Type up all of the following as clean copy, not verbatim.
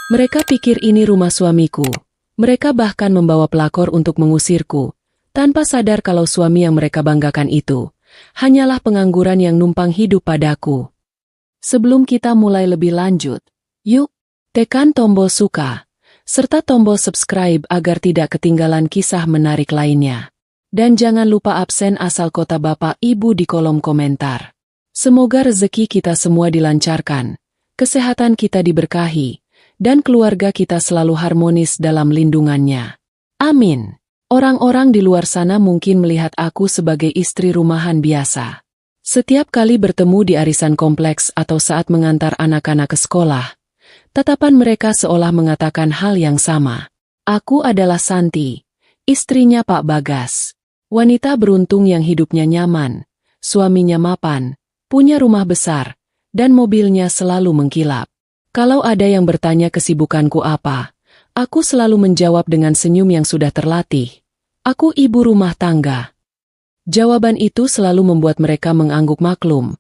Mereka pikir ini rumah suamiku. Mereka bahkan membawa pelakor untuk mengusirku, tanpa sadar kalau suami yang mereka banggakan itu hanyalah pengangguran yang numpang hidup padaku. Sebelum kita mulai lebih lanjut, yuk, tekan tombol suka, serta tombol subscribe agar tidak ketinggalan kisah menarik lainnya. Dan jangan lupa absen asal kota Bapak Ibu di kolom komentar. Semoga rezeki kita semua dilancarkan, kesehatan kita diberkahi, dan keluarga kita selalu harmonis dalam lindungannya. Amin. Orang-orang di luar sana mungkin melihat aku sebagai istri rumahan biasa. Setiap kali bertemu di arisan kompleks atau saat mengantar anak-anak ke sekolah, tatapan mereka seolah mengatakan hal yang sama. Aku adalah Santi, istrinya Pak Bagas. Wanita beruntung yang hidupnya nyaman, suaminya mapan, punya rumah besar, dan mobilnya selalu mengkilap. Kalau ada yang bertanya kesibukanku apa, aku selalu menjawab dengan senyum yang sudah terlatih. Aku ibu rumah tangga. Jawaban itu selalu membuat mereka mengangguk maklum.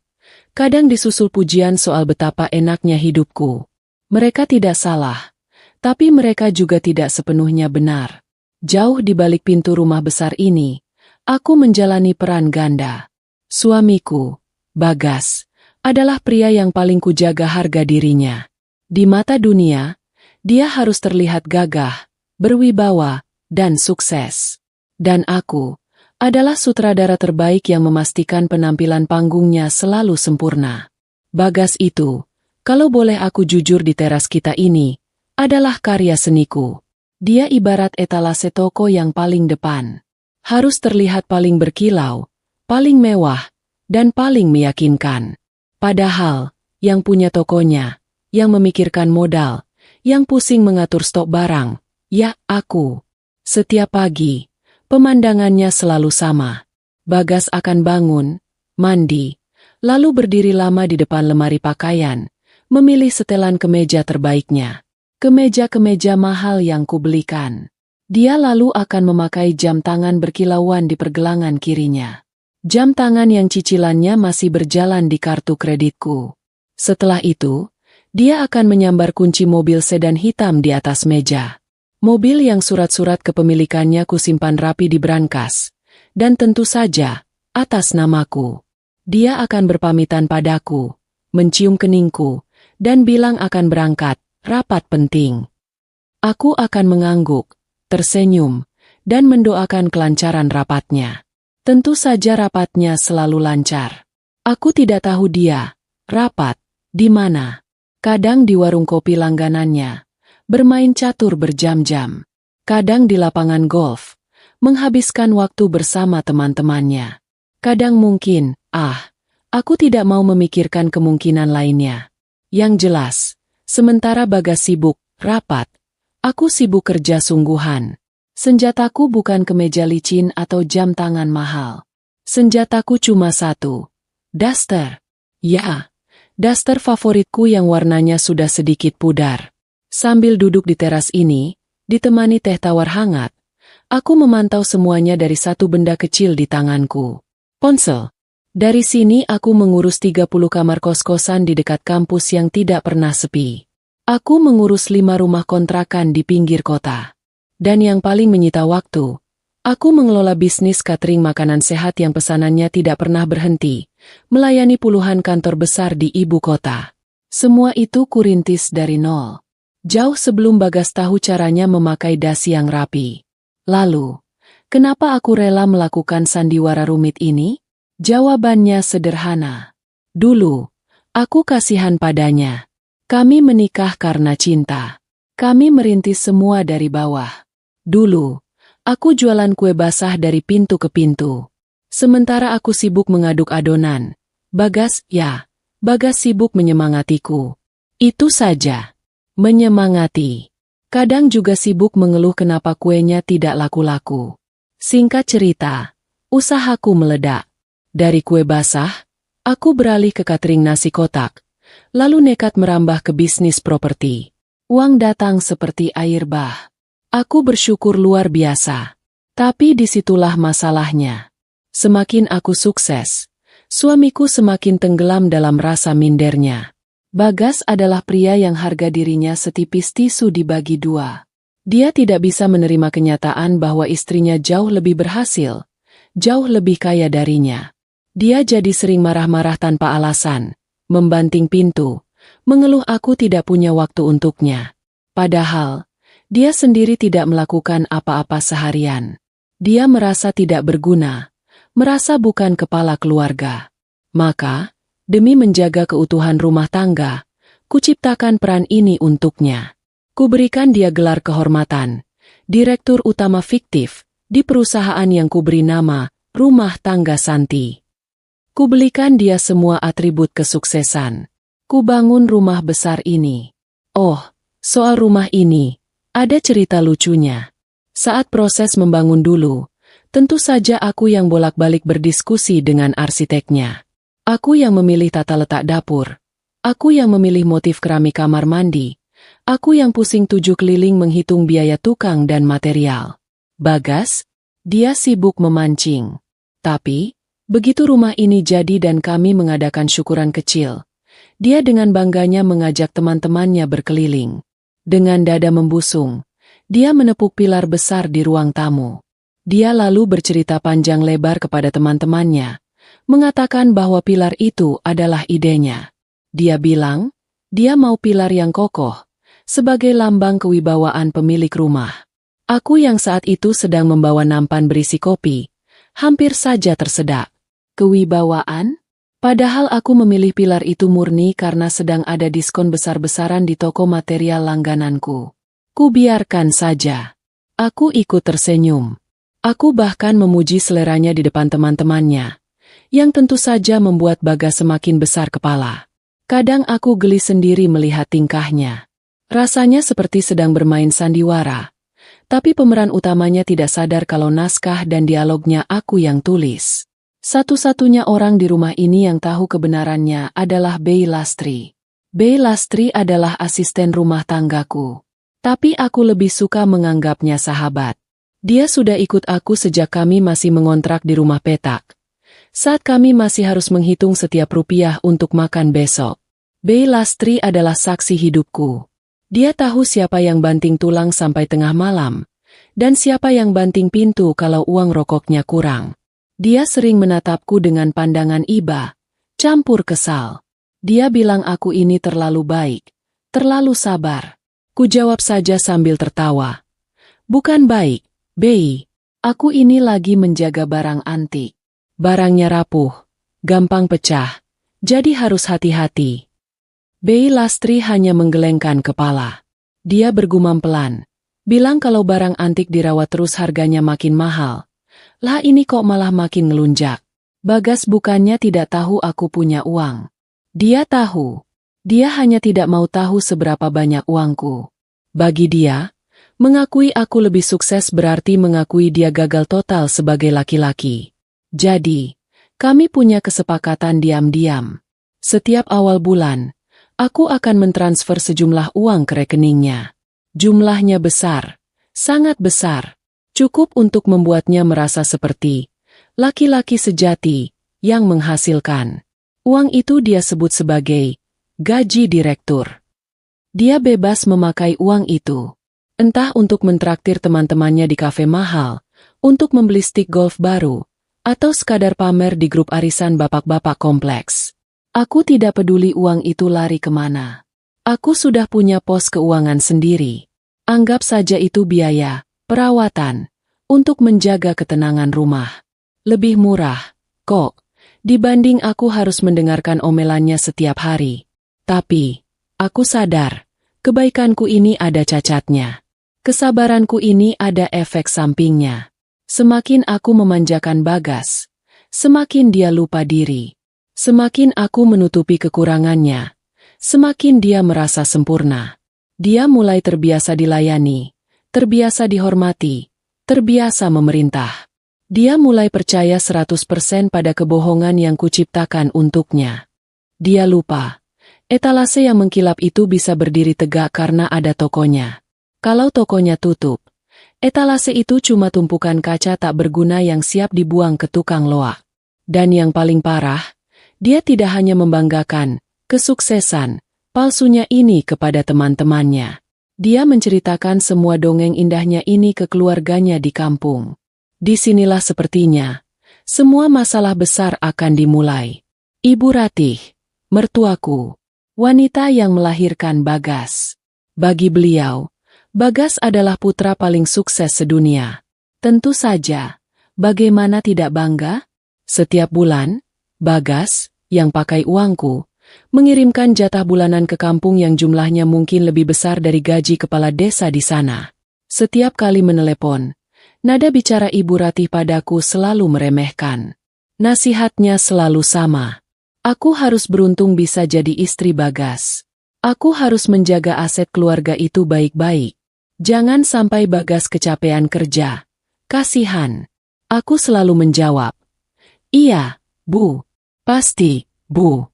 Kadang disusul pujian soal betapa enaknya hidupku. Mereka tidak salah, tapi mereka juga tidak sepenuhnya benar. Jauh di balik pintu rumah besar ini, aku menjalani peran ganda. Suamiku, Bagas, adalah pria yang paling kujaga harga dirinya. Di mata dunia, dia harus terlihat gagah, berwibawa, dan sukses. Dan aku adalah sutradara terbaik yang memastikan penampilan panggungnya selalu sempurna. Bagas itu, kalau boleh aku jujur di teras kita ini, adalah karya seniku. Dia ibarat etalase toko yang paling depan. Harus terlihat paling berkilau, paling mewah, dan paling meyakinkan. Padahal, yang punya tokonya, yang memikirkan modal, yang pusing mengatur stok barang, ya aku. Setiap pagi, pemandangannya selalu sama. Bagas akan bangun, mandi, lalu berdiri lama di depan lemari pakaian, memilih setelan kemeja terbaiknya. Kemeja-kemeja mahal yang kubelikan. Dia lalu akan memakai jam tangan berkilauan di pergelangan kirinya. Jam tangan yang cicilannya masih berjalan di kartu kreditku. Setelah itu, dia akan menyambar kunci mobil sedan hitam di atas meja. Mobil yang surat-surat kepemilikannya kusimpan rapi di brankas. Dan tentu saja, atas namaku. Dia akan berpamitan padaku, mencium keningku, dan bilang akan berangkat, rapat penting. Aku akan mengangguk, tersenyum, dan mendoakan kelancaran rapatnya. Tentu saja rapatnya selalu lancar. Aku tidak tahu dia, rapat, di mana. Kadang di warung kopi langganannya, bermain catur berjam-jam. Kadang di lapangan golf, menghabiskan waktu bersama teman-temannya. Kadang mungkin, aku tidak mau memikirkan kemungkinan lainnya. Yang jelas, sementara Bagas sibuk, rapat, aku sibuk kerja sungguhan. Senjataku bukan kemeja licin atau jam tangan mahal. Senjataku cuma satu, daster. Ya, daster favoritku yang warnanya sudah sedikit pudar. Sambil duduk di teras ini, ditemani teh tawar hangat, aku memantau semuanya dari satu benda kecil di tanganku. Ponsel. Dari sini aku mengurus 30 kamar kos-kosan di dekat kampus yang tidak pernah sepi. Aku mengurus 5 rumah kontrakan di pinggir kota. Dan yang paling menyita waktu, aku mengelola bisnis catering makanan sehat yang pesanannya tidak pernah berhenti, melayani puluhan kantor besar di ibu kota. Semua itu kurintis dari nol. Jauh sebelum Bagas tahu caranya memakai dasi yang rapi. Lalu, kenapa aku rela melakukan sandiwara rumit ini? Jawabannya sederhana. Dulu, aku kasihan padanya. Kami menikah karena cinta. Kami merintis semua dari bawah. Dulu, aku jualan kue basah dari pintu ke pintu. Sementara aku sibuk mengaduk adonan, Bagas sibuk menyemangatiku. Itu saja. Menyemangati. Kadang juga sibuk mengeluh kenapa kuenya tidak laku-laku. Singkat cerita, usahaku meledak. Dari kue basah, aku beralih ke catering nasi kotak, lalu nekat merambah ke bisnis properti. Uang datang seperti air bah. Aku bersyukur luar biasa. Tapi disitulah masalahnya. Semakin aku sukses, suamiku semakin tenggelam dalam rasa mindernya. Bagas adalah pria yang harga dirinya setipis tisu dibagi dua. Dia tidak bisa menerima kenyataan bahwa istrinya jauh lebih berhasil, jauh lebih kaya darinya. Dia jadi sering marah-marah tanpa alasan, membanting pintu, mengeluh aku tidak punya waktu untuknya. Padahal, dia sendiri tidak melakukan apa-apa seharian. Dia merasa tidak berguna, merasa bukan kepala keluarga. Maka, demi menjaga keutuhan rumah tangga, kuciptakan peran ini untuknya. Kuberikan dia gelar kehormatan, direktur utama fiktif, di perusahaan yang kuberi nama, Rumah Tangga Santi. Kubelikan dia semua atribut kesuksesan. Kubangun rumah besar ini. Oh, soal rumah ini, ada cerita lucunya. Saat proses membangun dulu, tentu saja aku yang bolak-balik berdiskusi dengan arsiteknya. Aku yang memilih tata letak dapur. Aku yang memilih motif keramik kamar mandi. Aku yang pusing 7 keliling menghitung biaya tukang dan material. Bagas, dia sibuk memancing. Tapi, begitu rumah ini jadi dan kami mengadakan syukuran kecil, dia dengan bangganya mengajak teman-temannya berkeliling. Dengan dada membusung, dia menepuk pilar besar di ruang tamu. Dia lalu bercerita panjang lebar kepada teman-temannya, mengatakan bahwa pilar itu adalah idenya. Dia bilang, dia mau pilar yang kokoh, sebagai lambang kewibawaan pemilik rumah. Aku yang saat itu sedang membawa nampan berisi kopi, hampir saja tersedak. Kewibawaan? Padahal aku memilih pilar itu murni karena sedang ada diskon besar-besaran di toko material langgananku. Kubiarkan saja. Aku ikut tersenyum. Aku bahkan memuji seleranya di depan teman-temannya, yang tentu saja membuat Bagas semakin besar kepala. Kadang aku geli sendiri melihat tingkahnya. Rasanya seperti sedang bermain sandiwara. Tapi pemeran utamanya tidak sadar kalau naskah dan dialognya aku yang tulis. Satu-satunya orang di rumah ini yang tahu kebenarannya adalah Bey Lastri. Bey Lastri adalah asisten rumah tanggaku. Tapi aku lebih suka menganggapnya sahabat. Dia sudah ikut aku sejak kami masih mengontrak di rumah petak. Saat kami masih harus menghitung setiap rupiah untuk makan besok. Bey Lastri adalah saksi hidupku. Dia tahu siapa yang banting tulang sampai tengah malam, dan siapa yang banting pintu kalau uang rokoknya kurang. Dia sering menatapku dengan pandangan iba, campur kesal. Dia bilang aku ini terlalu baik, terlalu sabar. Ku jawab saja sambil tertawa. Bukan baik, Bey. Aku ini lagi menjaga barang antik. Barangnya rapuh, gampang pecah, jadi harus hati-hati. Bey Lastri hanya menggelengkan kepala. Dia bergumam pelan, bilang kalau barang antik dirawat terus harganya makin mahal. Lah ini kok malah makin ngelunjak. Bagas bukannya tidak tahu aku punya uang. Dia tahu. Dia hanya tidak mau tahu seberapa banyak uangku. Bagi dia, mengakui aku lebih sukses berarti mengakui dia gagal total sebagai laki-laki. Jadi, kami punya kesepakatan diam-diam. Setiap awal bulan, aku akan mentransfer sejumlah uang ke rekeningnya. Jumlahnya besar, sangat besar. Cukup untuk membuatnya merasa seperti laki-laki sejati yang menghasilkan. Uang itu dia sebut sebagai gaji direktur. Dia bebas memakai uang itu. Entah untuk mentraktir teman-temannya di kafe mahal, untuk membeli stik golf baru, atau sekadar pamer di grup arisan bapak-bapak kompleks. Aku tidak peduli uang itu lari kemana. Aku sudah punya pos keuangan sendiri. Anggap saja itu biaya perawatan, untuk menjaga ketenangan rumah. Lebih murah, kok, dibanding aku harus mendengarkan omelannya setiap hari. Tapi, aku sadar, kebaikanku ini ada cacatnya. Kesabaranku ini ada efek sampingnya. Semakin aku memanjakan Bagas, semakin dia lupa diri. Semakin aku menutupi kekurangannya, semakin dia merasa sempurna. Dia mulai terbiasa dilayani, terbiasa dihormati, terbiasa memerintah. Dia mulai percaya 100% pada kebohongan yang kuciptakan untuknya. Dia lupa, etalase yang mengkilap itu bisa berdiri tegak karena ada tokonya. Kalau tokonya tutup, etalase itu cuma tumpukan kaca tak berguna yang siap dibuang ke tukang loak. Dan yang paling parah, dia tidak hanya membanggakan kesuksesan, palsunya ini kepada teman-temannya. Dia menceritakan semua dongeng indahnya ini ke keluarganya di kampung. Disinilah sepertinya semua masalah besar akan dimulai. Ibu Ratih, mertuaku, wanita yang melahirkan Bagas. Bagi beliau, Bagas adalah putra paling sukses sedunia. Tentu saja, bagaimana tidak bangga? Setiap bulan, Bagas, yang pakai uangku, mengirimkan jatah bulanan ke kampung yang jumlahnya mungkin lebih besar dari gaji kepala desa di sana. Setiap kali menelepon, nada bicara Ibu Ratih padaku selalu meremehkan. Nasihatnya selalu sama. Aku harus beruntung bisa jadi istri Bagas. Aku harus menjaga aset keluarga itu baik-baik. Jangan sampai Bagas kecapean kerja. Kasihan. Aku selalu menjawab, "Iya, Bu. Pasti, Bu."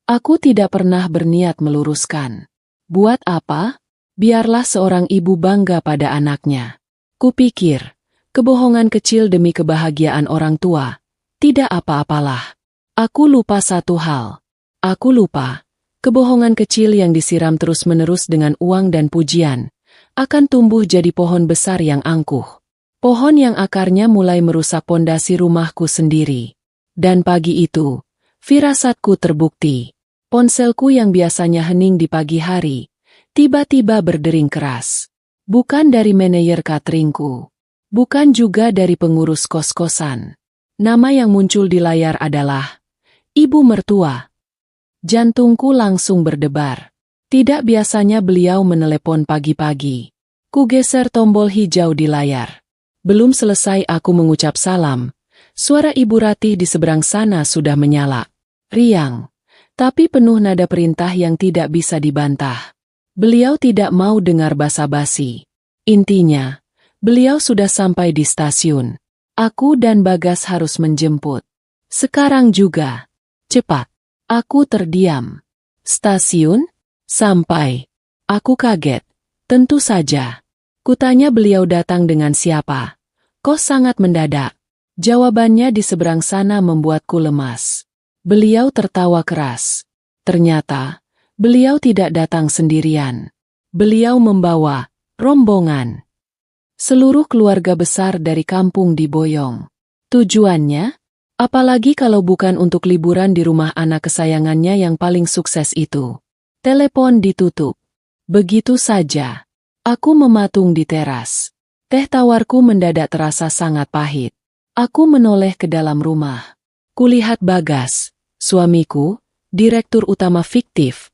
Aku tidak pernah berniat meluruskan. Buat apa? Biarlah seorang ibu bangga pada anaknya. Kupikir, kebohongan kecil demi kebahagiaan orang tua, tidak apa-apalah. Aku lupa satu hal. Aku lupa, kebohongan kecil yang disiram terus-menerus dengan uang dan pujian, akan tumbuh jadi pohon besar yang angkuh. Pohon yang akarnya mulai merusak pondasi rumahku sendiri. Dan pagi itu, firasatku terbukti. Ponselku yang biasanya hening di pagi hari, tiba-tiba berdering keras. Bukan dari manajer cateringku. Bukan juga dari pengurus kos-kosan. Nama yang muncul di layar adalah Ibu Mertua. Jantungku langsung berdebar. Tidak biasanya beliau menelepon pagi-pagi. Ku geser tombol hijau di layar. Belum selesai aku mengucap salam, suara Ibu Ratih di seberang sana sudah menyala. Riang, tapi penuh nada perintah yang tidak bisa dibantah. Beliau tidak mau dengar basa-basi. Intinya, beliau sudah sampai di stasiun. Aku dan Bagas harus menjemput. Sekarang juga. Cepat. Aku terdiam. Stasiun? Sampai. Aku kaget. Tentu saja. Kutanya beliau datang dengan siapa. Kok sangat mendadak? Jawabannya di seberang sana membuatku lemas. Beliau tertawa keras. Ternyata, beliau tidak datang sendirian. Beliau membawa rombongan. Seluruh keluarga besar dari kampung diboyong. Tujuannya? Apalagi kalau bukan untuk liburan di rumah anak kesayangannya yang paling sukses itu. Telepon ditutup. Begitu saja. Aku mematung di teras. Teh tawarku mendadak terasa sangat pahit. Aku menoleh ke dalam rumah. Kulihat Bagas, suamiku, direktur utama fiktif,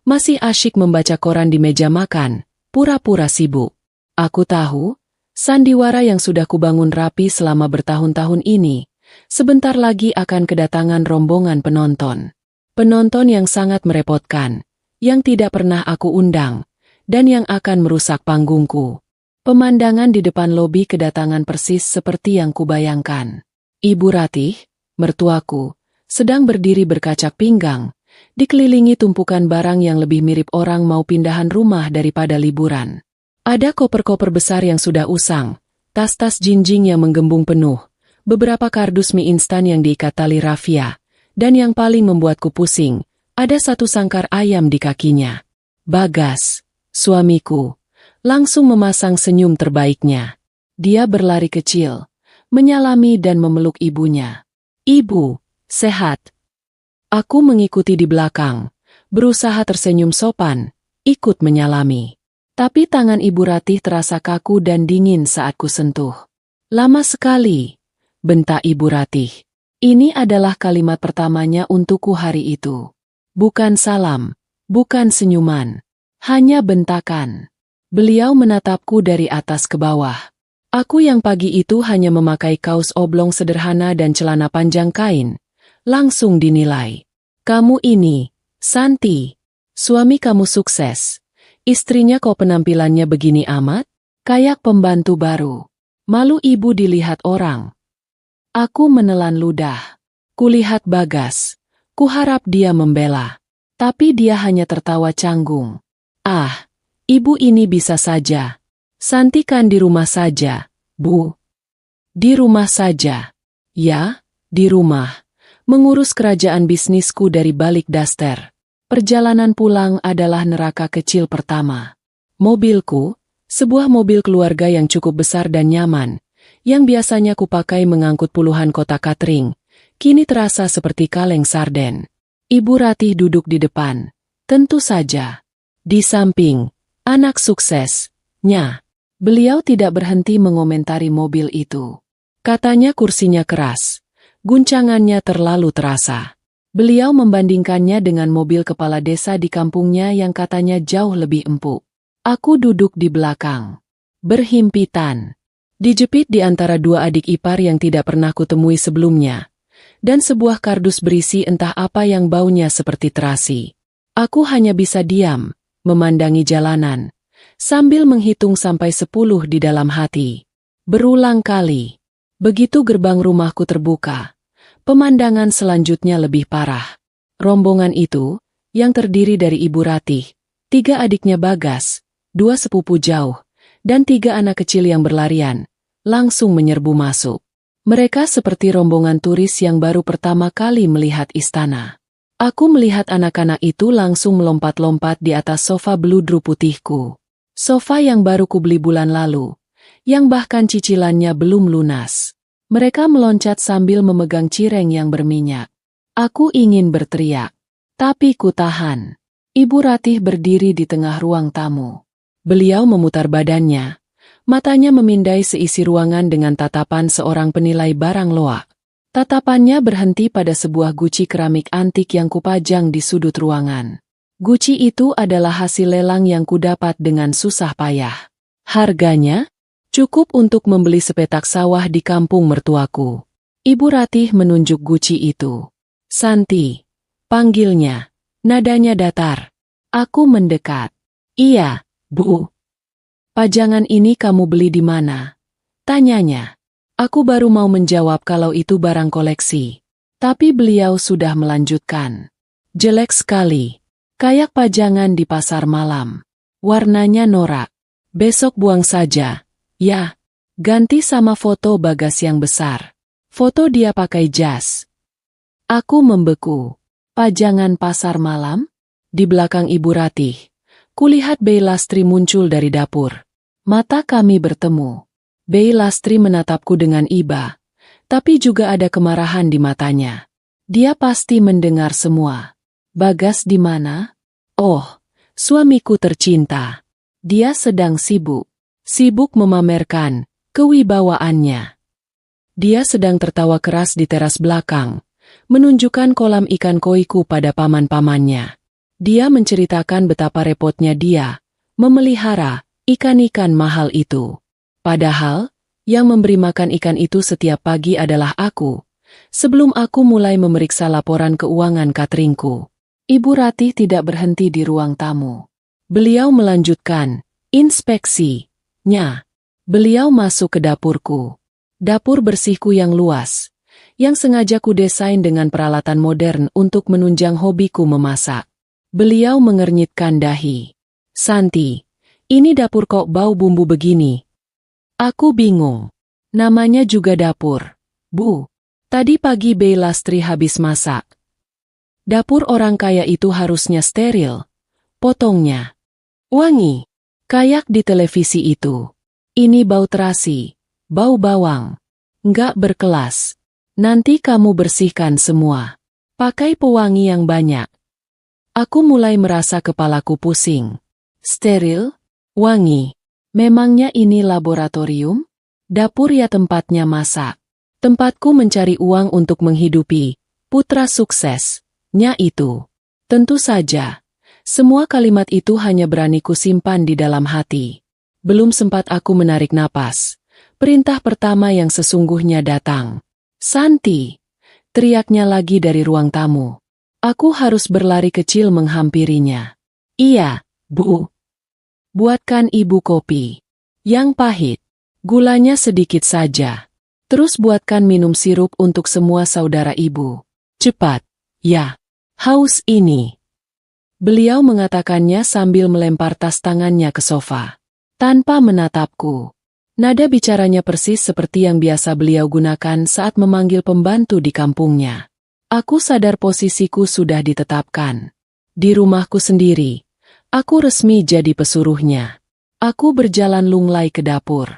masih asyik membaca koran di meja makan, pura-pura sibuk. Aku tahu, sandiwara yang sudah kubangun rapi selama bertahun-tahun ini, sebentar lagi akan kedatangan rombongan penonton. Penonton yang sangat merepotkan, yang tidak pernah aku undang, dan yang akan merusak panggungku. Pemandangan di depan lobi kedatangan persis seperti yang kubayangkan. Ibu Ratih, mertuaku, sedang berdiri berkacak pinggang, dikelilingi tumpukan barang yang lebih mirip orang mau pindahan rumah daripada liburan. Ada koper-koper besar yang sudah usang, tas-tas jinjing yang menggembung penuh, beberapa kardus mie instan yang diikat tali rafia, dan yang paling membuatku pusing, ada satu sangkar ayam di kakinya. Bagas, suamiku, langsung memasang senyum terbaiknya. Dia berlari kecil, menyalami dan memeluk ibunya. "Ibu, sehat?" Aku mengikuti di belakang, berusaha tersenyum sopan, ikut menyalami. Tapi tangan Ibu Ratih terasa kaku dan dingin saat kusentuh. "Lama sekali," bentak Ibu Ratih. Ini adalah kalimat pertamanya untukku hari itu. Bukan salam, bukan senyuman, hanya bentakan. Beliau menatapku dari atas ke bawah. Aku yang pagi itu hanya memakai kaos oblong sederhana dan celana panjang kain, langsung dinilai. "Kamu ini, Santi, suami kamu sukses. Istrinya kok penampilannya begini amat? Kayak pembantu baru. Malu ibu dilihat orang." Aku menelan ludah. Kulihat Bagas. Kuharap dia membela. Tapi dia hanya tertawa canggung. "Ah, ibu ini bisa saja. Santi kan di rumah saja, Bu." "Di rumah saja." "Ya, di rumah. Mengurus kerajaan bisnisku dari balik daster." Perjalanan pulang adalah neraka kecil pertama. Mobilku, sebuah mobil keluarga yang cukup besar dan nyaman, yang biasanya kupakai mengangkut puluhan kotak catering, kini terasa seperti kaleng sarden. Ibu Ratih duduk di depan. Tentu saja. Di samping, anak suksesnya. Beliau tidak berhenti mengomentari mobil itu. Katanya kursinya keras. Guncangannya terlalu terasa. Beliau membandingkannya dengan mobil kepala desa di kampungnya yang katanya jauh lebih empuk. Aku duduk di belakang. Berhimpitan. Dijepit di antara dua adik ipar yang tidak pernah kutemui sebelumnya. Dan sebuah kardus berisi entah apa yang baunya seperti terasi. Aku hanya bisa diam, memandangi jalanan, sambil menghitung sampai 10 di dalam hati. Berulang kali. Begitu gerbang rumahku terbuka, pemandangan selanjutnya lebih parah. Rombongan itu, yang terdiri dari Ibu Ratih, 3 adiknya Bagas, 2 sepupu jauh, dan 3 anak kecil yang berlarian, langsung menyerbu masuk. Mereka seperti rombongan turis yang baru pertama kali melihat istana. Aku melihat anak-anak itu langsung melompat-lompat di atas sofa beludru putihku. Sofa yang baru kubeli bulan lalu, yang bahkan cicilannya belum lunas. Mereka meloncat sambil memegang cireng yang berminyak. Aku ingin berteriak, tapi ku tahan. Ibu Ratih berdiri di tengah ruang tamu. Beliau memutar badannya, matanya memindai seisi ruangan dengan tatapan seorang penilai barang loak. Tatapannya berhenti pada sebuah guci keramik antik yang kupajang di sudut ruangan. Guci itu adalah hasil lelang yang kudapat dengan susah payah. Harganya cukup untuk membeli sepetak sawah di kampung mertuaku. Ibu Ratih menunjuk guci itu. Santi, panggilnya. Nadanya datar. Aku mendekat. Iya, Bu. Pajangan ini kamu beli di mana? Tanyanya. Aku baru mau menjawab kalau itu barang koleksi. Tapi beliau sudah melanjutkan. Jelek sekali. Kayak pajangan di pasar malam. Warnanya norak. Besok buang saja. Ya. Ganti sama foto Bagas yang besar. Foto dia pakai jas. Aku membeku. Pajangan pasar malam? Di belakang Ibu Ratih, kulihat Bey Lastri muncul dari dapur. Mata kami bertemu. Bey Lastri menatapku dengan iba, tapi juga ada kemarahan di matanya. Dia pasti mendengar semua. Bagas di mana? Oh, suamiku tercinta. Dia sedang sibuk. Sibuk memamerkan kewibawaannya. Dia sedang tertawa keras di teras belakang, menunjukkan kolam ikan koiku pada paman-pamannya. Dia menceritakan betapa repotnya dia memelihara ikan-ikan mahal itu. Padahal, yang memberi makan ikan itu setiap pagi adalah aku, sebelum aku mulai memeriksa laporan keuangan cateringku. Ibu Ratih tidak berhenti di ruang tamu. Beliau melanjutkan inspeksinya. Beliau masuk ke dapurku. Dapur bersihku yang luas, yang sengaja kudesain dengan peralatan modern untuk menunjang hobiku memasak. Beliau mengernyitkan dahi. Santi, ini dapur kok bau bumbu begini? Aku bingung. Namanya juga dapur. Bu, tadi pagi Bey Lastri habis masak. Dapur orang kaya itu harusnya steril. Potongnya wangi, kayak di televisi itu. Ini bau terasi, bau bawang. Nggak berkelas. Nanti kamu bersihkan semua. Pakai pewangi yang banyak. Aku mulai merasa kepalaku pusing. Steril? Wangi? Memangnya ini laboratorium? Dapur ya tempatnya masak. Tempatku mencari uang untuk menghidupi putra suksesnya itu. Tentu saja, semua kalimat itu hanya berani kusimpan di dalam hati. Belum sempat aku menarik napas. Perintah pertama yang sesungguhnya datang. Santi! Teriaknya lagi dari ruang tamu. Aku harus berlari kecil menghampirinya. Iya, Bu. Buatkan Ibu kopi. Yang pahit. Gulanya sedikit saja. Terus buatkan minum sirup untuk semua saudara Ibu. Cepat. Ya. Haus ini. Beliau mengatakannya sambil melempar tas tangannya ke sofa. Tanpa menatapku. Nada bicaranya persis seperti yang biasa beliau gunakan saat memanggil pembantu di kampungnya. Aku sadar posisiku sudah ditetapkan. Di rumahku sendiri, aku resmi jadi pesuruhnya. Aku berjalan lunglai ke dapur.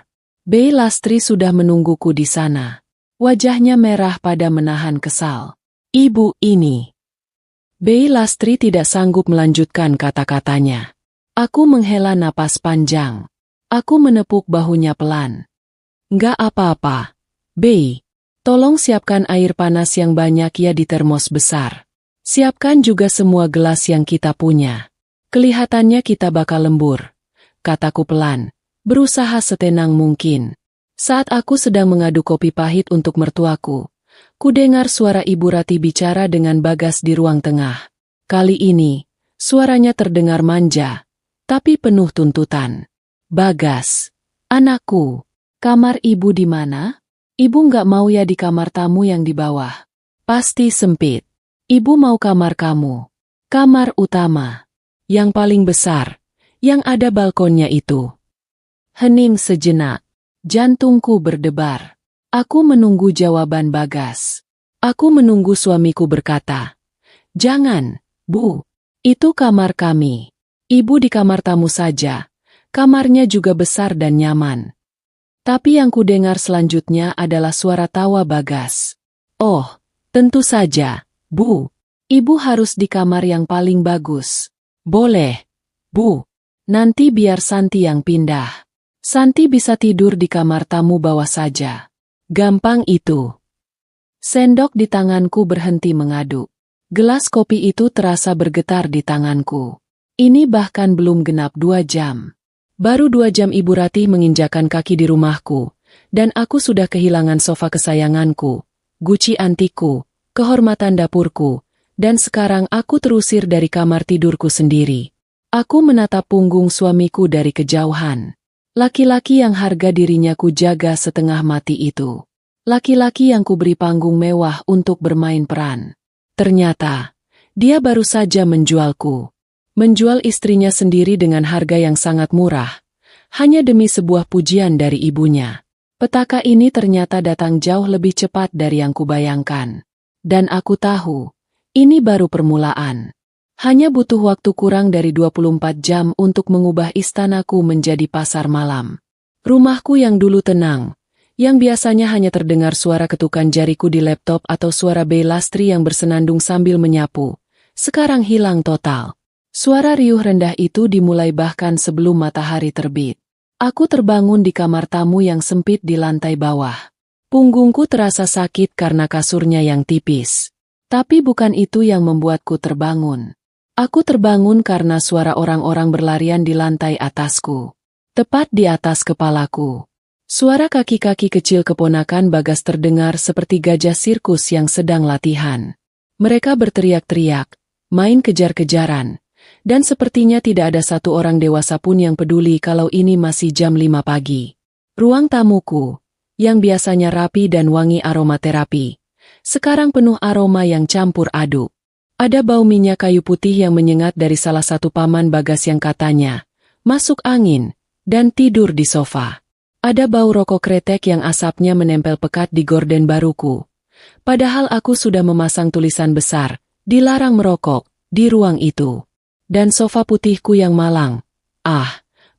Bei Lastri sudah menungguku di sana. Wajahnya merah pada menahan kesal. Ibu ini. Bei Lastri tidak sanggup melanjutkan kata-katanya. Aku menghela napas panjang. Aku menepuk bahunya pelan. Nggak apa-apa. Bei, tolong siapkan air panas yang banyak ya di termos besar. Siapkan juga semua gelas yang kita punya. Kelihatannya kita bakal lembur. Kataku pelan, berusaha setenang mungkin. Saat aku sedang mengadu kopi pahit untuk mertuaku, kudengar suara Ibu Ratih bicara dengan Bagas di ruang tengah. Kali ini, suaranya terdengar manja, tapi penuh tuntutan. Bagas, anakku, kamar ibu di mana? Ibu nggak mau ya di kamar tamu yang di bawah. Pasti sempit. Ibu mau kamar kamu. Kamar utama. Yang paling besar. Yang ada balkonnya itu. Hening sejenak. Jantungku berdebar. Aku menunggu jawaban Bagas. Aku menunggu suamiku berkata, "Jangan, Bu. Itu kamar kami. Ibu di kamar tamu saja. Kamarnya juga besar dan nyaman." Tapi yang kudengar selanjutnya adalah suara tawa Bagas. "Oh, tentu saja, Bu. Ibu harus di kamar yang paling bagus." "Boleh, Bu. Nanti biar Santi yang pindah. Santi bisa tidur di kamar tamu bawah saja. Gampang itu." Sendok di tanganku berhenti mengaduk. Gelas kopi itu terasa bergetar di tanganku. Ini bahkan belum genap 2 jam. Baru 2 jam Ibu Ratih menginjakan kaki di rumahku, dan aku sudah kehilangan sofa kesayanganku, guci antikku, kehormatan dapurku, dan sekarang aku terusir dari kamar tidurku sendiri. Aku menatap punggung suamiku dari kejauhan. Laki-laki yang harga dirinya ku jaga setengah mati itu. Laki-laki yang kuberi panggung mewah untuk bermain peran. Ternyata, dia baru saja menjualku. Menjual istrinya sendiri dengan harga yang sangat murah, hanya demi sebuah pujian dari ibunya. Petaka ini ternyata datang jauh lebih cepat dari yang kubayangkan. Dan aku tahu, ini baru permulaan. Hanya butuh waktu kurang dari 24 jam untuk mengubah istanaku menjadi pasar malam. Rumahku yang dulu tenang, yang biasanya hanya terdengar suara ketukan jariku di laptop atau suara Bei Lastri yang bersenandung sambil menyapu, sekarang hilang total. Suara riuh rendah itu dimulai bahkan sebelum matahari terbit. Aku terbangun di kamar tamu yang sempit di lantai bawah. Punggungku terasa sakit karena kasurnya yang tipis. Tapi bukan itu yang membuatku terbangun. Aku terbangun karena suara orang-orang berlarian di lantai atasku. Tepat di atas kepalaku. Suara kaki-kaki kecil keponakan Bagas terdengar seperti gajah sirkus yang sedang latihan. Mereka berteriak-teriak, main kejar-kejaran, dan sepertinya tidak ada satu orang dewasa pun yang peduli kalau ini masih jam 5 pagi. Ruang tamuku, yang biasanya rapi dan wangi aromaterapi, sekarang penuh aroma yang campur aduk. Ada bau minyak kayu putih yang menyengat dari salah satu paman Bagas yang katanya, masuk angin, dan tidur di sofa. Ada bau rokok kretek yang asapnya menempel pekat di gorden baruku. Padahal aku sudah memasang tulisan besar, dilarang merokok, di ruang itu. Dan sofa putihku yang malang.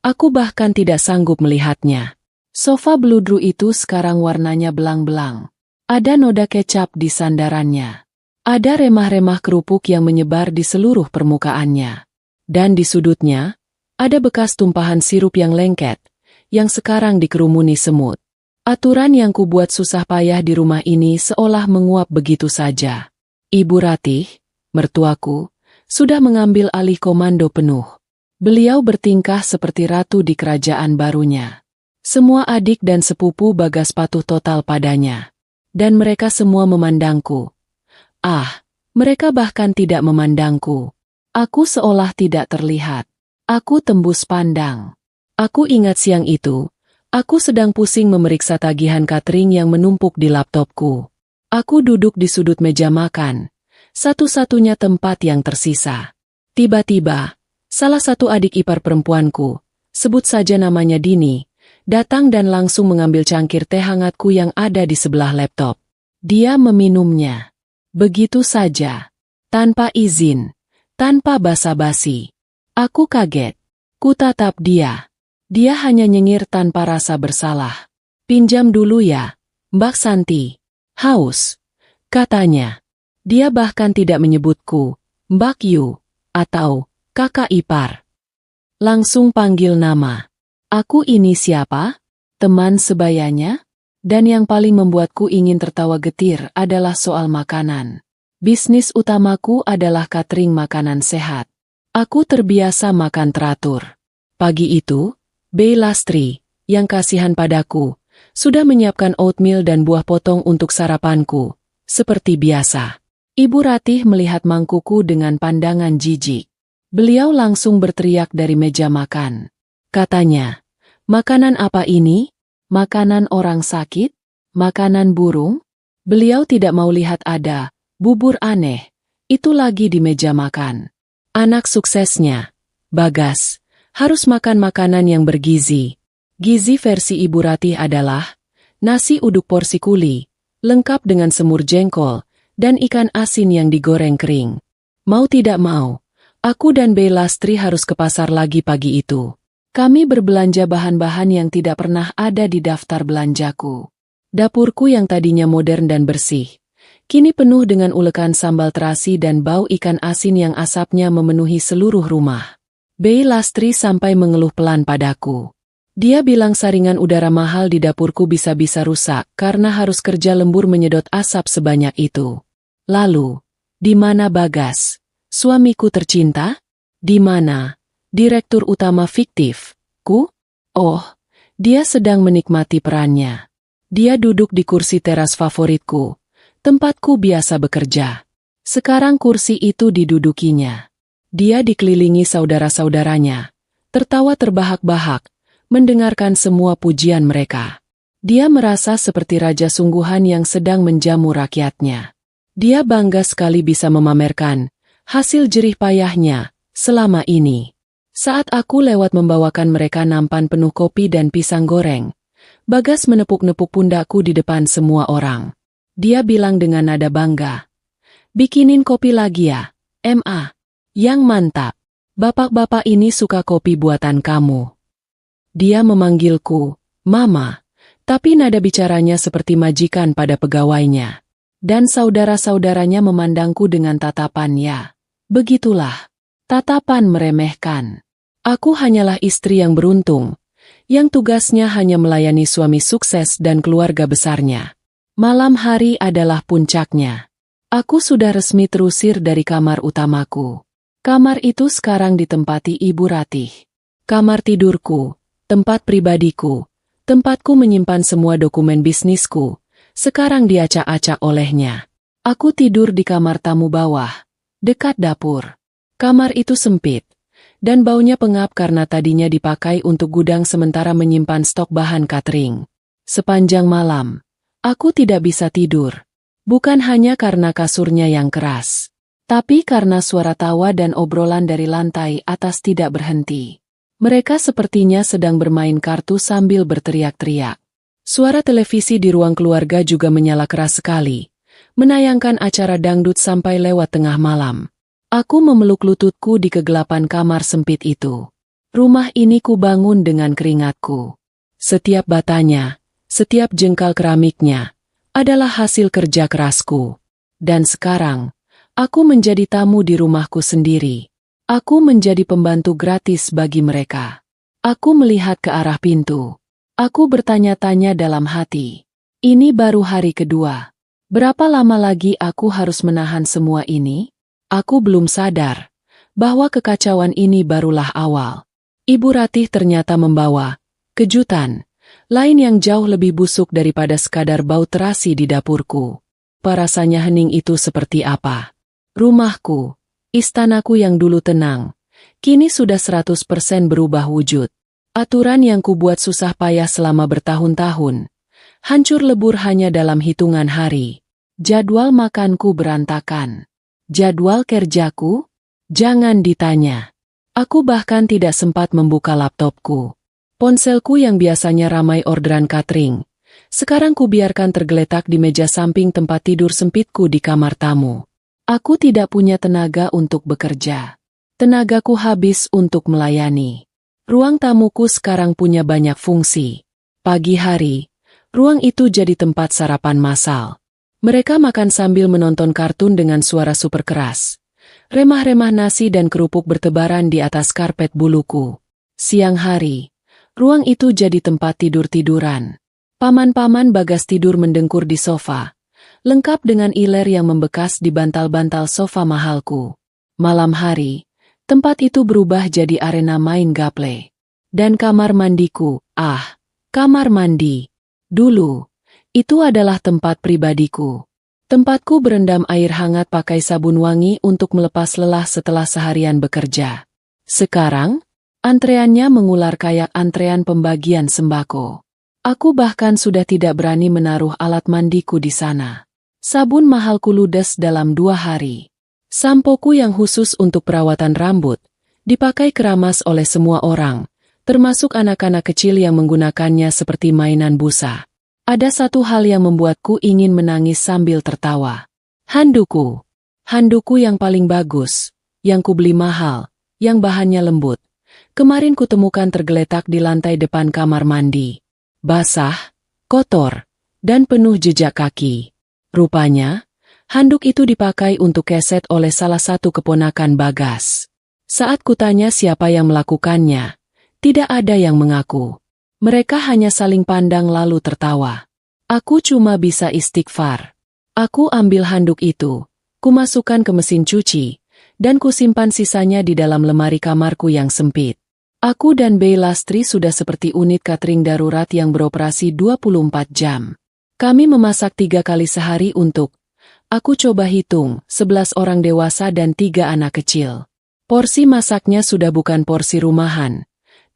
Aku bahkan tidak sanggup melihatnya. Sofa bludru itu sekarang warnanya belang-belang. Ada noda kecap di sandarannya. Ada remah-remah kerupuk yang menyebar di seluruh permukaannya. Dan di sudutnya, ada bekas tumpahan sirup yang lengket, yang sekarang dikerumuni semut. Aturan yang kubuat susah payah di rumah ini seolah menguap begitu saja. Ibu Ratih, mertuaku, sudah mengambil alih komando penuh. Beliau bertingkah seperti ratu di kerajaan barunya. Semua adik dan sepupu Bagas patuh total padanya. Dan mereka semua memandangku. Mereka bahkan tidak memandangku. Aku seolah tidak terlihat. Aku tembus pandang. Aku ingat siang itu, aku sedang pusing memeriksa tagihan catering yang menumpuk di laptopku. Aku duduk di sudut meja makan, satu-satunya tempat yang tersisa. Tiba-tiba, salah satu adik ipar perempuanku, sebut saja namanya Dini, datang dan langsung mengambil cangkir teh hangatku yang ada di sebelah laptop. Dia meminumnya. Begitu saja, tanpa izin, Tanpa basa-basi. Aku kaget. Ku tatap dia. Dia hanya nyengir tanpa rasa bersalah. Pinjam dulu ya, Mbak Santi. Haus, katanya. Dia bahkan tidak menyebutku, Mbak Yu, atau kakak ipar. Langsung panggil nama. Aku ini siapa? Teman sebayanya? Dan yang paling membuatku ingin tertawa getir adalah soal makanan. Bisnis utamaku adalah catering makanan sehat. Aku terbiasa makan teratur. Pagi itu, Bei Lastri, yang kasihan padaku, sudah menyiapkan oatmeal dan buah potong untuk sarapanku, seperti biasa. Ibu Ratih melihat mangkuku dengan pandangan jijik. Beliau langsung berteriak dari meja makan. Katanya, "Makanan apa ini? Makanan orang sakit? Makanan burung?" Beliau tidak mau lihat ada bubur aneh itu lagi di meja makan. Anak suksesnya, Bagas, harus makan makanan yang bergizi. Gizi versi Ibu Ratih adalah nasi uduk porsi kuli, lengkap dengan semur jengkol, dan ikan asin yang digoreng kering. Mau tidak mau, aku dan Bei Lastri harus ke pasar lagi pagi itu. Kami berbelanja bahan-bahan yang tidak pernah ada di daftar belanjaku. Dapurku yang tadinya modern dan bersih, kini penuh dengan ulekan sambal terasi dan bau ikan asin yang asapnya memenuhi seluruh rumah. Bei Lastri sampai mengeluh pelan padaku. Dia bilang saringan udara mahal di dapurku bisa-bisa rusak karena harus kerja lembur menyedot asap sebanyak itu. Lalu, di mana Bagas, suamiku tercinta? Di mana direktur utama fiktif, ku? Oh, dia sedang menikmati perannya. Dia duduk di kursi teras favoritku, tempatku biasa bekerja. Sekarang kursi itu didudukinya. Dia dikelilingi saudara-saudaranya, tertawa terbahak-bahak, mendengarkan semua pujian mereka. Dia merasa seperti raja sungguhan yang sedang menjamu rakyatnya. Dia bangga sekali bisa memamerkan hasil jerih payahnya selama ini. Saat aku lewat membawakan mereka nampan penuh kopi dan pisang goreng, Bagas menepuk-nepuk pundakku di depan semua orang. Dia bilang dengan nada bangga, "Bikinin kopi lagi ya, Ma. Yang mantap. Bapak-bapak ini suka kopi buatan kamu." Dia memanggilku, "Mama," tapi nada bicaranya seperti majikan pada pegawainya. Dan saudara-saudaranya memandangku dengan tatapan ya. Begitulah. Tatapan meremehkan. Aku hanyalah istri yang beruntung, yang tugasnya hanya melayani suami sukses dan keluarga besarnya. Malam hari adalah puncaknya. Aku sudah resmi terusir dari kamar utamaku. Kamar itu sekarang ditempati Ibu Ratih. Kamar tidurku, tempat pribadiku, tempatku menyimpan semua dokumen bisnisku, sekarang diacak-acak olehnya. Aku tidur di kamar tamu bawah, dekat dapur. Kamar itu sempit, dan baunya pengap karena tadinya dipakai untuk gudang sementara menyimpan stok bahan catering. Sepanjang malam, aku tidak bisa tidur. Bukan hanya karena kasurnya yang keras, tapi karena suara tawa dan obrolan dari lantai atas tidak berhenti. Mereka sepertinya sedang bermain kartu sambil berteriak-teriak. Suara televisi di ruang keluarga juga menyala keras sekali, menayangkan acara dangdut sampai lewat tengah malam. Aku memeluk lututku di kegelapan kamar sempit itu. Rumah ini kubangun dengan keringatku. Setiap batanya, setiap jengkal keramiknya, adalah hasil kerja kerasku. Dan sekarang, aku menjadi tamu di rumahku sendiri. Aku menjadi pembantu gratis bagi mereka. Aku melihat ke arah pintu. Aku bertanya-tanya dalam hati. Ini baru hari kedua. Berapa lama lagi aku harus menahan semua ini? Aku belum sadar bahwa kekacauan ini barulah awal. Ibu Ratih ternyata membawa kejutan lain yang jauh lebih busuk daripada sekadar bau terasi di dapurku. Rasanya hening itu seperti apa? Rumahku, istanaku yang dulu tenang, kini sudah 100% berubah wujud. Aturan yang kubuat susah payah selama bertahun-tahun, hancur lebur hanya dalam hitungan hari. Jadwal makanku berantakan. Jadwal kerjaku? Jangan ditanya. Aku bahkan tidak sempat membuka laptopku. Ponselku yang biasanya ramai orderan catering, sekarang kubiarkan tergeletak di meja samping tempat tidur sempitku di kamar tamu. Aku tidak punya tenaga untuk bekerja. Tenagaku habis untuk melayani. Ruang tamuku sekarang punya banyak fungsi. Pagi hari, ruang itu jadi tempat sarapan massal. Mereka makan sambil menonton kartun dengan suara super keras. Remah-remah nasi dan kerupuk bertebaran di atas karpet buluku. Siang hari, ruang itu jadi tempat tidur-tiduran. Paman-paman Bagas tidur mendengkur di sofa, lengkap dengan iler yang membekas di bantal-bantal sofa mahalku. Malam hari, tempat itu berubah jadi arena main gaple. Dan kamar mandiku, kamar mandi. Dulu, itu adalah tempat pribadiku. Tempatku berendam air hangat pakai sabun wangi untuk melepas lelah setelah seharian bekerja. Sekarang, antreannya mengular kayak antrean pembagian sembako. Aku bahkan sudah tidak berani menaruh alat mandiku di sana. Sabun mahalku ludes dalam 2 hari. Sampoku yang khusus untuk perawatan rambut dipakai keramas oleh semua orang, termasuk anak-anak kecil yang menggunakannya seperti mainan busa. Ada satu hal yang membuatku ingin menangis sambil tertawa. Handuku. Handuku yang paling bagus, yang kubeli mahal, yang bahannya lembut. Kemarin kutemukan tergeletak di lantai depan kamar mandi. Basah, kotor, dan penuh jejak kaki. Rupanya, handuk itu dipakai untuk keset oleh salah satu keponakan Bagas. Saat kutanya siapa yang melakukannya, tidak ada yang mengaku. Mereka hanya saling pandang lalu tertawa. Aku cuma bisa istighfar. Aku ambil handuk itu, kumasukkan ke mesin cuci, dan kusimpan sisanya di dalam lemari kamarku yang sempit. Aku dan Bey Lastri sudah seperti unit catering darurat yang beroperasi 24 jam. Kami memasak 3 kali sehari untuk, aku coba hitung, 11 orang dewasa dan 3 anak kecil. Porsi masaknya sudah bukan porsi rumahan,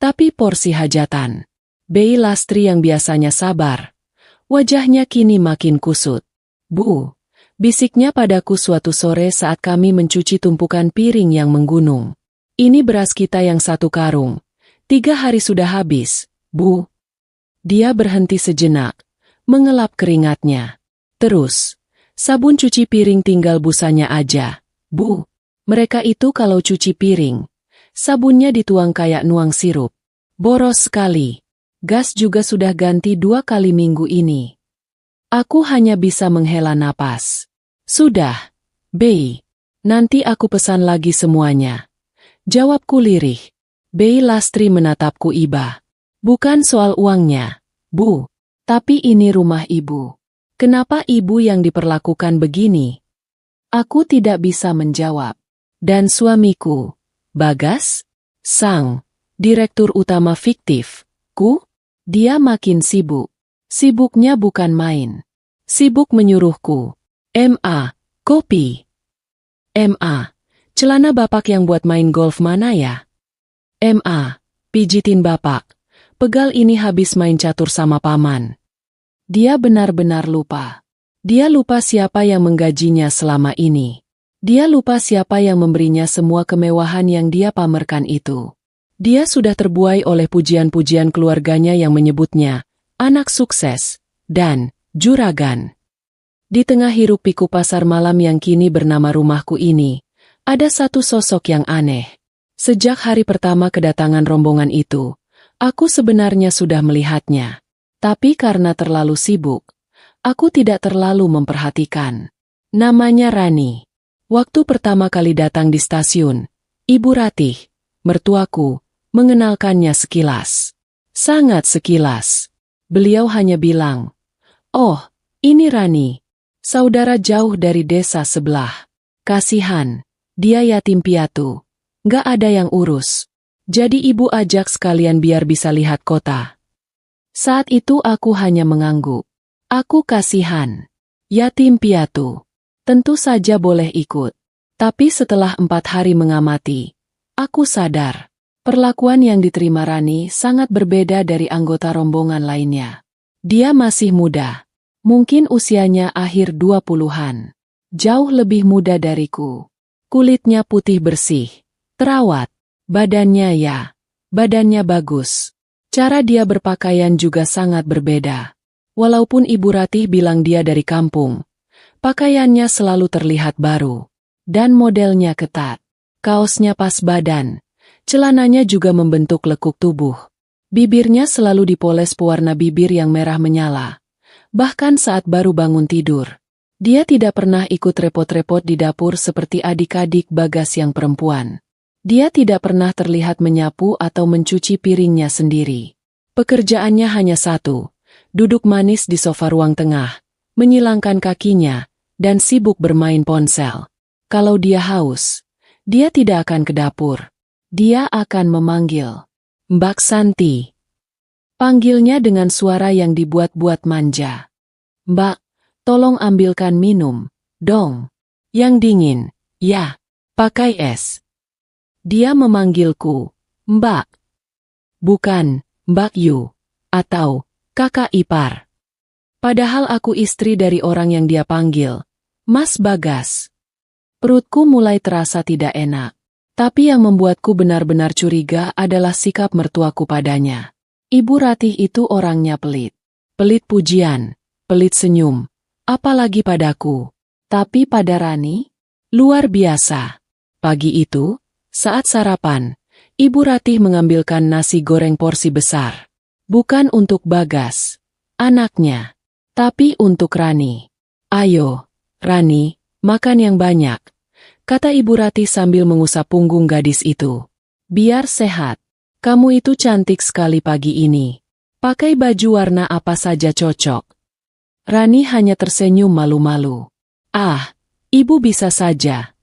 tapi porsi hajatan. Bey Lastri yang biasanya sabar, wajahnya kini makin kusut. Bu, bisiknya padaku suatu sore saat kami mencuci tumpukan piring yang menggunung. Ini beras kita yang 1 karung. 3 hari sudah habis, Bu. Dia berhenti sejenak, mengelap keringatnya. Terus, sabun cuci piring tinggal busanya aja, Bu. Mereka itu kalau cuci piring, sabunnya dituang kayak nuang sirup. Boros sekali. Gas juga sudah ganti 2 kali minggu ini. Aku hanya bisa menghela napas. Sudah, Bey. Nanti aku pesan lagi semuanya. Jawabku lirih. Bey Lastri menatapku iba. Bukan soal uangnya, Bu. Tapi ini rumah ibu. Kenapa ibu yang diperlakukan begini? Aku tidak bisa menjawab. Dan suamiku, Bagas, sang direktur utama fiktif, dia makin sibuk. Sibuknya bukan main. Sibuk menyuruhku. Kopi. Celana bapak yang buat main golf mana ya? Pijitin bapak. Pegal ini habis main catur sama paman. Dia benar-benar lupa. Dia lupa siapa yang menggajinya selama ini. Dia lupa siapa yang memberinya semua kemewahan yang dia pamerkan itu. Dia sudah terbuai oleh pujian-pujian keluarganya yang menyebutnya anak sukses dan juragan. Di tengah hiruk-pikuk pasar malam yang kini bernama rumahku ini, ada satu sosok yang aneh. Sejak hari pertama kedatangan rombongan itu, aku sebenarnya sudah melihatnya. Tapi karena terlalu sibuk, aku tidak terlalu memperhatikan. Namanya Rani. Waktu pertama kali datang di stasiun, Ibu Ratih, mertuaku, mengenalkannya sekilas. Sangat sekilas. Beliau hanya bilang, "Oh, ini Rani, saudara jauh dari desa sebelah. Kasihan, dia yatim piatu. Nggak ada yang urus. Jadi ibu ajak sekalian biar bisa lihat kota." Saat itu aku hanya mengangguk. Aku kasihan. Yatim piatu. Tentu saja boleh ikut. Tapi setelah 4 hari mengamati, aku sadar. Perlakuan yang diterima Rani sangat berbeda dari anggota rombongan lainnya. Dia masih muda. Mungkin usianya akhir 20-an. Jauh lebih muda dariku. Kulitnya putih bersih. Terawat. Badannya bagus. Cara dia berpakaian juga sangat berbeda. Walaupun Ibu Ratih bilang dia dari kampung, pakaiannya selalu terlihat baru. dan modelnya ketat. Kaosnya pas badan, celananya juga membentuk lekuk tubuh. Bibirnya selalu dipoles pewarna bibir yang merah menyala. Bahkan saat baru bangun tidur, dia tidak pernah ikut repot-repot di dapur seperti adik-adik Bagas yang perempuan. Dia tidak pernah terlihat menyapu atau mencuci piringnya sendiri. Pekerjaannya hanya satu, duduk manis di sofa ruang tengah, menyilangkan kakinya, dan sibuk bermain ponsel. Kalau dia haus, dia tidak akan ke dapur. Dia akan memanggil Mbak Santi. Panggilnya dengan suara yang dibuat-buat manja. Mbak, tolong ambilkan minum, dong. Yang dingin, ya, pakai es. Dia memanggilku, Mbak. Bukan, Mbak Yu, atau kakak ipar. Padahal aku istri dari orang yang dia panggil, Mas Bagas. Perutku mulai terasa tidak enak. Tapi yang membuatku benar-benar curiga adalah sikap mertuaku padanya. Ibu Ratih itu orangnya pelit. Pelit pujian, pelit senyum, apalagi padaku. Tapi pada Rani, luar biasa. Pagi itu, saat sarapan, Ibu Ratih mengambilkan nasi goreng porsi besar. Bukan untuk Bagas, anaknya, tapi untuk Rani. Ayo, Rani, makan yang banyak, kata Ibu Ratih sambil mengusap punggung gadis itu. Biar sehat. Kamu itu cantik sekali pagi ini. Pakai baju warna apa saja cocok. Rani hanya tersenyum malu-malu. Ah, ibu bisa saja.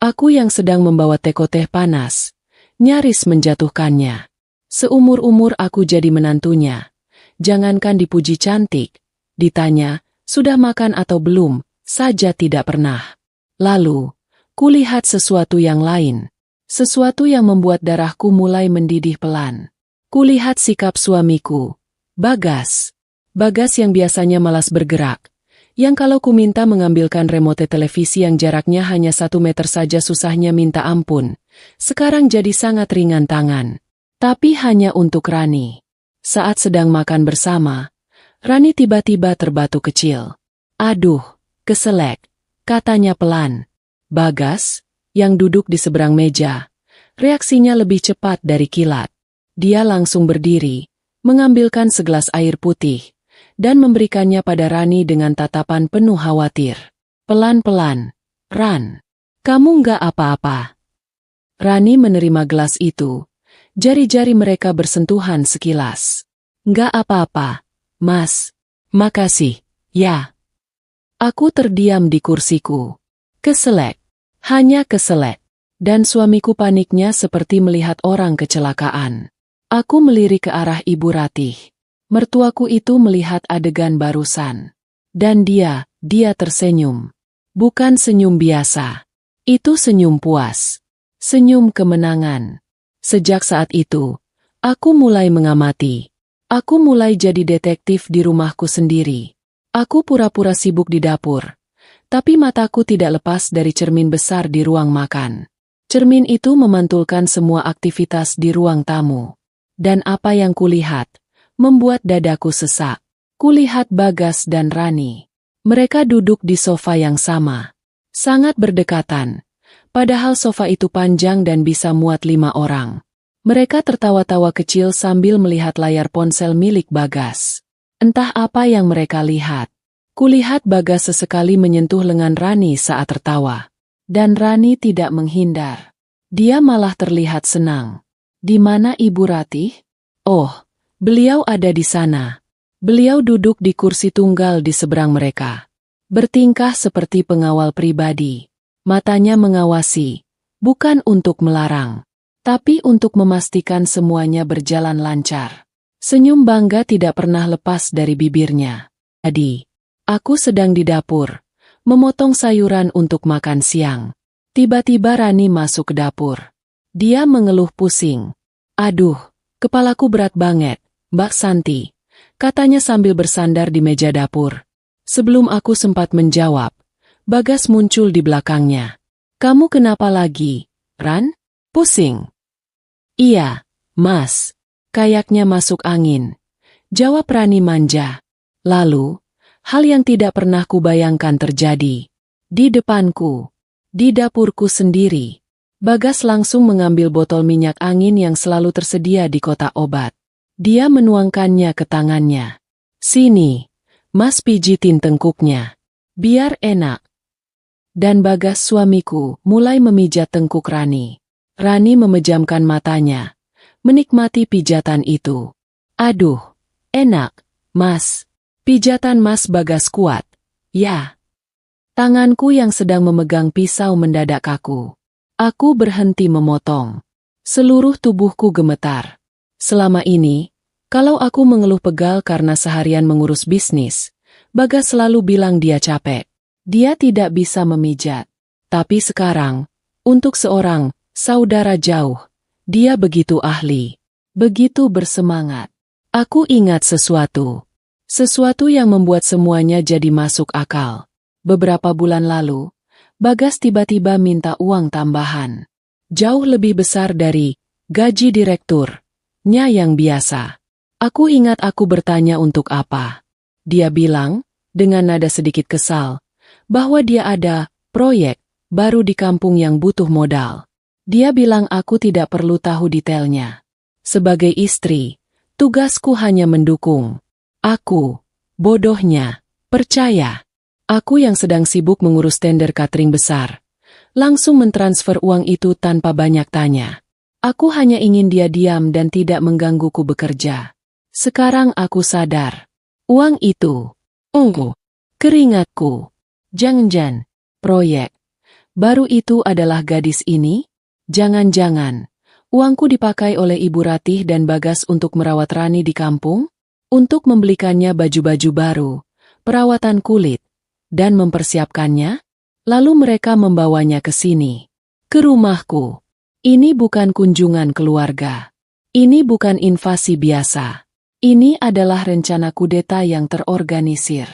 Aku yang sedang membawa teko-teh panas, nyaris menjatuhkannya. Seumur-umur aku jadi menantunya. Jangankan dipuji cantik, ditanya, sudah makan atau belum, saja tidak pernah. Lalu, kulihat sesuatu yang lain. Sesuatu yang membuat darahku mulai mendidih pelan. Kulihat sikap suamiku, Bagas. Bagas yang biasanya malas bergerak. Yang kalau ku minta mengambilkan remote televisi yang jaraknya hanya 1 meter saja susahnya minta ampun. Sekarang jadi sangat ringan tangan. Tapi hanya untuk Rani. Saat sedang makan bersama, Rani tiba-tiba terbatu kecil. Aduh, keselek, katanya pelan. Bagas, yang duduk di seberang meja, reaksinya lebih cepat dari kilat. Dia langsung berdiri, mengambilkan segelas air putih, dan memberikannya pada Rani dengan tatapan penuh khawatir. Pelan-pelan, Ran, kamu nggak apa-apa. Rani menerima gelas itu, jari-jari mereka bersentuhan sekilas. Nggak apa-apa, Mas, makasih, ya. Aku terdiam di kursiku. Keselek. Hanya keselek. Dan suamiku paniknya seperti melihat orang kecelakaan. Aku melirik ke arah Ibu Ratih. Mertuaku itu melihat adegan barusan. Dan dia tersenyum. Bukan senyum biasa. Itu senyum puas. Senyum kemenangan. Sejak saat itu, aku mulai mengamati. Aku mulai jadi detektif di rumahku sendiri. Aku pura-pura sibuk di dapur. Tapi mataku tidak lepas dari cermin besar di ruang makan. Cermin itu memantulkan semua aktivitas di ruang tamu. Dan apa yang kulihat, membuat dadaku sesak. Kulihat Bagas dan Rani. Mereka duduk di sofa yang sama. Sangat berdekatan. Padahal sofa itu panjang dan bisa muat 5 orang. Mereka tertawa-tawa kecil sambil melihat layar ponsel milik Bagas. Entah apa yang mereka lihat. Kulihat Bagas sesekali menyentuh lengan Rani saat tertawa. Dan Rani tidak menghindar. Dia malah terlihat senang. Di mana Ibu Ratih? Oh, beliau ada di sana. Beliau duduk di kursi tunggal di seberang mereka. Bertingkah seperti pengawal pribadi. Matanya mengawasi, bukan untuk melarang, tapi untuk memastikan semuanya berjalan lancar. Senyum bangga tidak pernah lepas dari bibirnya. Tadi, aku sedang di dapur, memotong sayuran untuk makan siang. Tiba-tiba Rani masuk ke dapur. Dia mengeluh pusing. Aduh, kepalaku berat banget, Mbak Santi, katanya sambil bersandar di meja dapur. Sebelum aku sempat menjawab, Bagas muncul di belakangnya. Kamu kenapa lagi, Ran? Pusing? Iya, Mas. Kayaknya masuk angin. Jawab Rani manja. Lalu, hal yang tidak pernah kubayangkan terjadi. Di depanku. Di dapurku sendiri. Bagas langsung mengambil botol minyak angin yang selalu tersedia di kotak obat. Dia menuangkannya ke tangannya. Sini, Mas pijitin tengkuknya. Biar enak. Dan Bagas suamiku mulai memijat tengkuk Rani. Rani memejamkan matanya, menikmati pijatan itu. Aduh, enak, Mas. Pijatan Mas Bagas kuat. Ya. Tanganku yang sedang memegang pisau mendadak kaku. Aku berhenti memotong. Seluruh tubuhku gemetar. Selama ini, kalau aku mengeluh pegal karena seharian mengurus bisnis, Bagas selalu bilang dia capek. Dia tidak bisa memijat. Tapi sekarang, untuk seorang saudara jauh, dia begitu ahli, begitu bersemangat. Aku ingat sesuatu. Sesuatu yang membuat semuanya jadi masuk akal. Beberapa bulan lalu, Bagas tiba-tiba minta uang tambahan. Jauh lebih besar dari gaji direkturnya yang biasa. Aku ingat aku bertanya untuk apa. Dia bilang, dengan nada sedikit kesal, bahwa dia ada proyek baru di kampung yang butuh modal. Dia bilang aku tidak perlu tahu detailnya. Sebagai istri, tugasku hanya mendukung. Aku, bodohnya, percaya. Aku yang sedang sibuk mengurus tender catering besar, langsung mentransfer uang itu tanpa banyak tanya. Aku hanya ingin dia diam dan tidak menggangguku bekerja. Sekarang aku sadar. Uang itu, keringatku, jangan-jangan, proyek baru itu adalah gadis ini? Jangan-jangan, uangku dipakai oleh Ibu Ratih dan Bagas untuk merawat Rani di kampung? Untuk membelikannya baju-baju baru, perawatan kulit, dan mempersiapkannya? Lalu mereka membawanya ke sini, ke rumahku. Ini bukan kunjungan keluarga. Ini bukan invasi biasa. Ini adalah rencana kudeta yang terorganisir.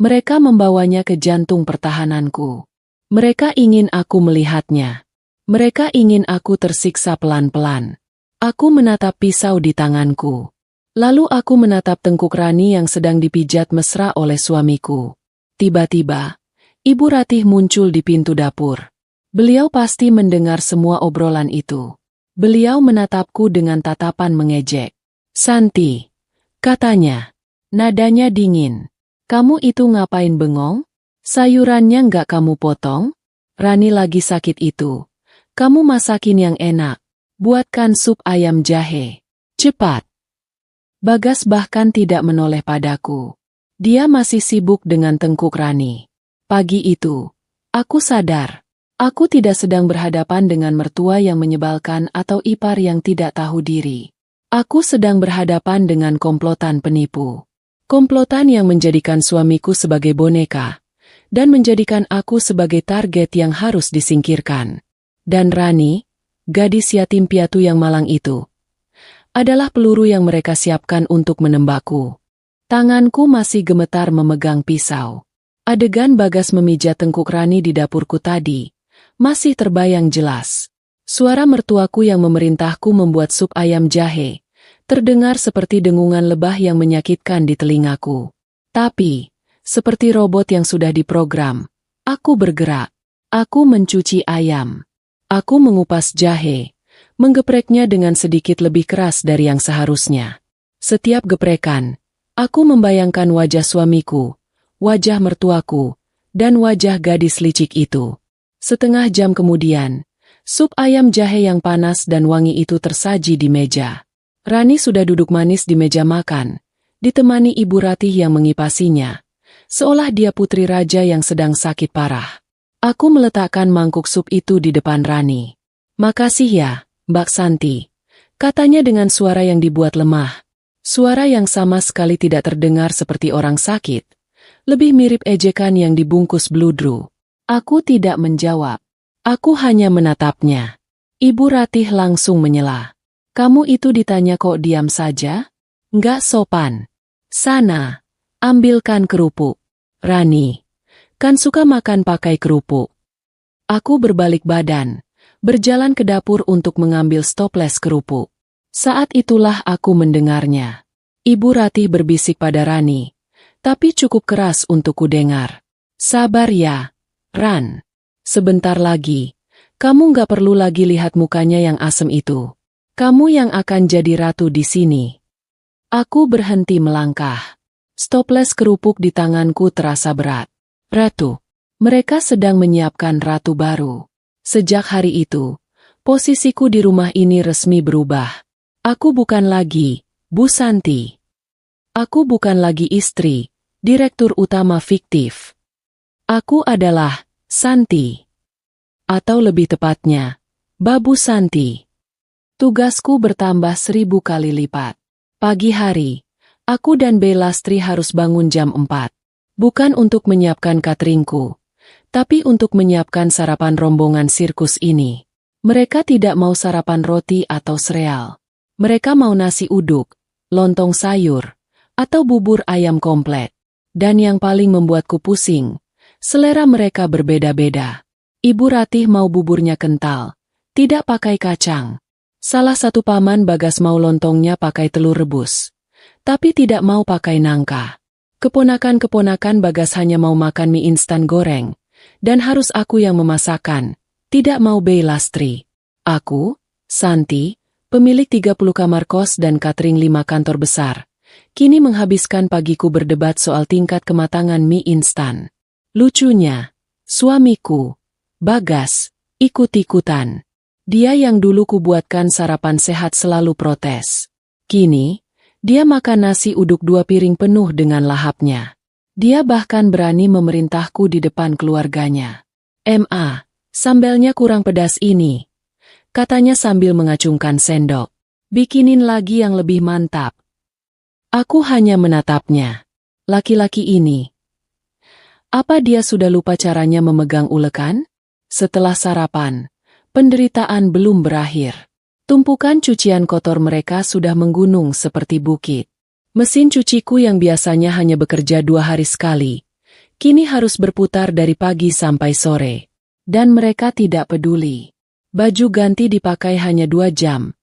Mereka membawanya ke jantung pertahananku. Mereka ingin aku melihatnya. Mereka ingin aku tersiksa pelan-pelan. Aku menatap pisau di tanganku. Lalu aku menatap tengkuk Rani yang sedang dipijat mesra oleh suamiku. Tiba-tiba, Ibu Ratih muncul di pintu dapur. Beliau pasti mendengar semua obrolan itu. Beliau menatapku dengan tatapan mengejek. Santi, katanya, nadanya dingin. Kamu itu ngapain bengong? Sayurannya nggak kamu potong? Rani lagi sakit itu. Kamu masakin yang enak. Buatkan sup ayam jahe. Cepat. Bagas bahkan tidak menoleh padaku. Dia masih sibuk dengan tengkuk Rani. Pagi itu, aku sadar. Aku tidak sedang berhadapan dengan mertua yang menyebalkan atau ipar yang tidak tahu diri. Aku sedang berhadapan dengan komplotan penipu. Komplotan yang menjadikan suamiku sebagai boneka, dan menjadikan aku sebagai target yang harus disingkirkan. Dan Rani, gadis yatim piatu yang malang itu, adalah peluru yang mereka siapkan untuk menembakku. Tanganku masih gemetar memegang pisau. Adegan Bagas memijat tengkuk Rani di dapurku tadi masih terbayang jelas. Suara mertuaku yang memerintahku membuat sup ayam jahe terdengar seperti dengungan lebah yang menyakitkan di telingaku. Tapi, seperti robot yang sudah diprogram, aku bergerak. Aku mencuci ayam. Aku mengupas jahe, menggepreknya dengan sedikit lebih keras dari yang seharusnya. Setiap geprekan, aku membayangkan wajah suamiku, wajah mertuaku, dan wajah gadis licik itu. Setengah jam kemudian, sup ayam jahe yang panas dan wangi itu tersaji di meja. Rani sudah duduk manis di meja makan, ditemani Ibu Ratih yang mengipasinya, seolah dia putri raja yang sedang sakit parah. Aku meletakkan mangkuk sup itu di depan Rani. Makasih ya, Mbak Santi, katanya dengan suara yang dibuat lemah. Suara yang sama sekali tidak terdengar seperti orang sakit. Lebih mirip ejekan yang dibungkus bludru. Aku tidak menjawab. Aku hanya menatapnya. Ibu Ratih langsung menyela. Kamu itu ditanya kok diam saja? Nggak sopan. Sana, ambilkan kerupuk. Rani, kan suka makan pakai kerupuk. Aku berbalik badan, berjalan ke dapur untuk mengambil stoples kerupuk. Saat itulah aku mendengarnya. Ibu Ratih berbisik pada Rani, tapi cukup keras untuk kudengar. Sabar ya, Ran. Sebentar lagi, kamu nggak perlu lagi lihat mukanya yang asem itu. Kamu yang akan jadi ratu di sini. Aku berhenti melangkah. Stoples kerupuk di tanganku terasa berat. Ratu. Mereka sedang menyiapkan ratu baru. Sejak hari itu, posisiku di rumah ini resmi berubah. Aku bukan lagi Bu Santi. Aku bukan lagi istri, direktur utama fiktif. Aku adalah Santi. Atau lebih tepatnya, Babu Santi. Tugasku bertambah 1000 kali lipat. Pagi hari, aku dan Belastri harus bangun jam 4. Bukan untuk menyiapkan cateringku, tapi untuk menyiapkan sarapan rombongan sirkus ini. Mereka tidak mau sarapan roti atau sereal. Mereka mau nasi uduk, lontong sayur, atau bubur ayam komplet. Dan yang paling membuatku pusing, selera mereka berbeda-beda. Ibu Ratih mau buburnya kental, tidak pakai kacang. Salah satu paman Bagas mau lontongnya pakai telur rebus, tapi tidak mau pakai nangka. Keponakan-keponakan Bagas hanya mau makan mie instan goreng, dan harus aku yang memasakkan, tidak mau Belastri. Aku, Santi, pemilik 30 kamar kos dan catering 5 kantor besar, kini menghabiskan pagiku berdebat soal tingkat kematangan mie instan. Lucunya, suamiku, Bagas, ikut-ikutan. Dia yang dulu kubuatkan sarapan sehat selalu protes. Kini, dia makan nasi uduk 2 piring penuh dengan lahapnya. Dia bahkan berani memerintahku di depan keluarganya. "Ma, sambelnya kurang pedas ini," katanya sambil mengacungkan sendok. "Bikinin lagi yang lebih mantap." Aku hanya menatapnya. Laki-laki ini. Apa dia sudah lupa caranya memegang ulekan? Setelah sarapan, penderitaan belum berakhir. Tumpukan cucian kotor mereka sudah menggunung seperti bukit. Mesin cuciku yang biasanya hanya bekerja 2 hari sekali, kini harus berputar dari pagi sampai sore. Dan mereka tidak peduli. Baju ganti dipakai hanya 2 jam,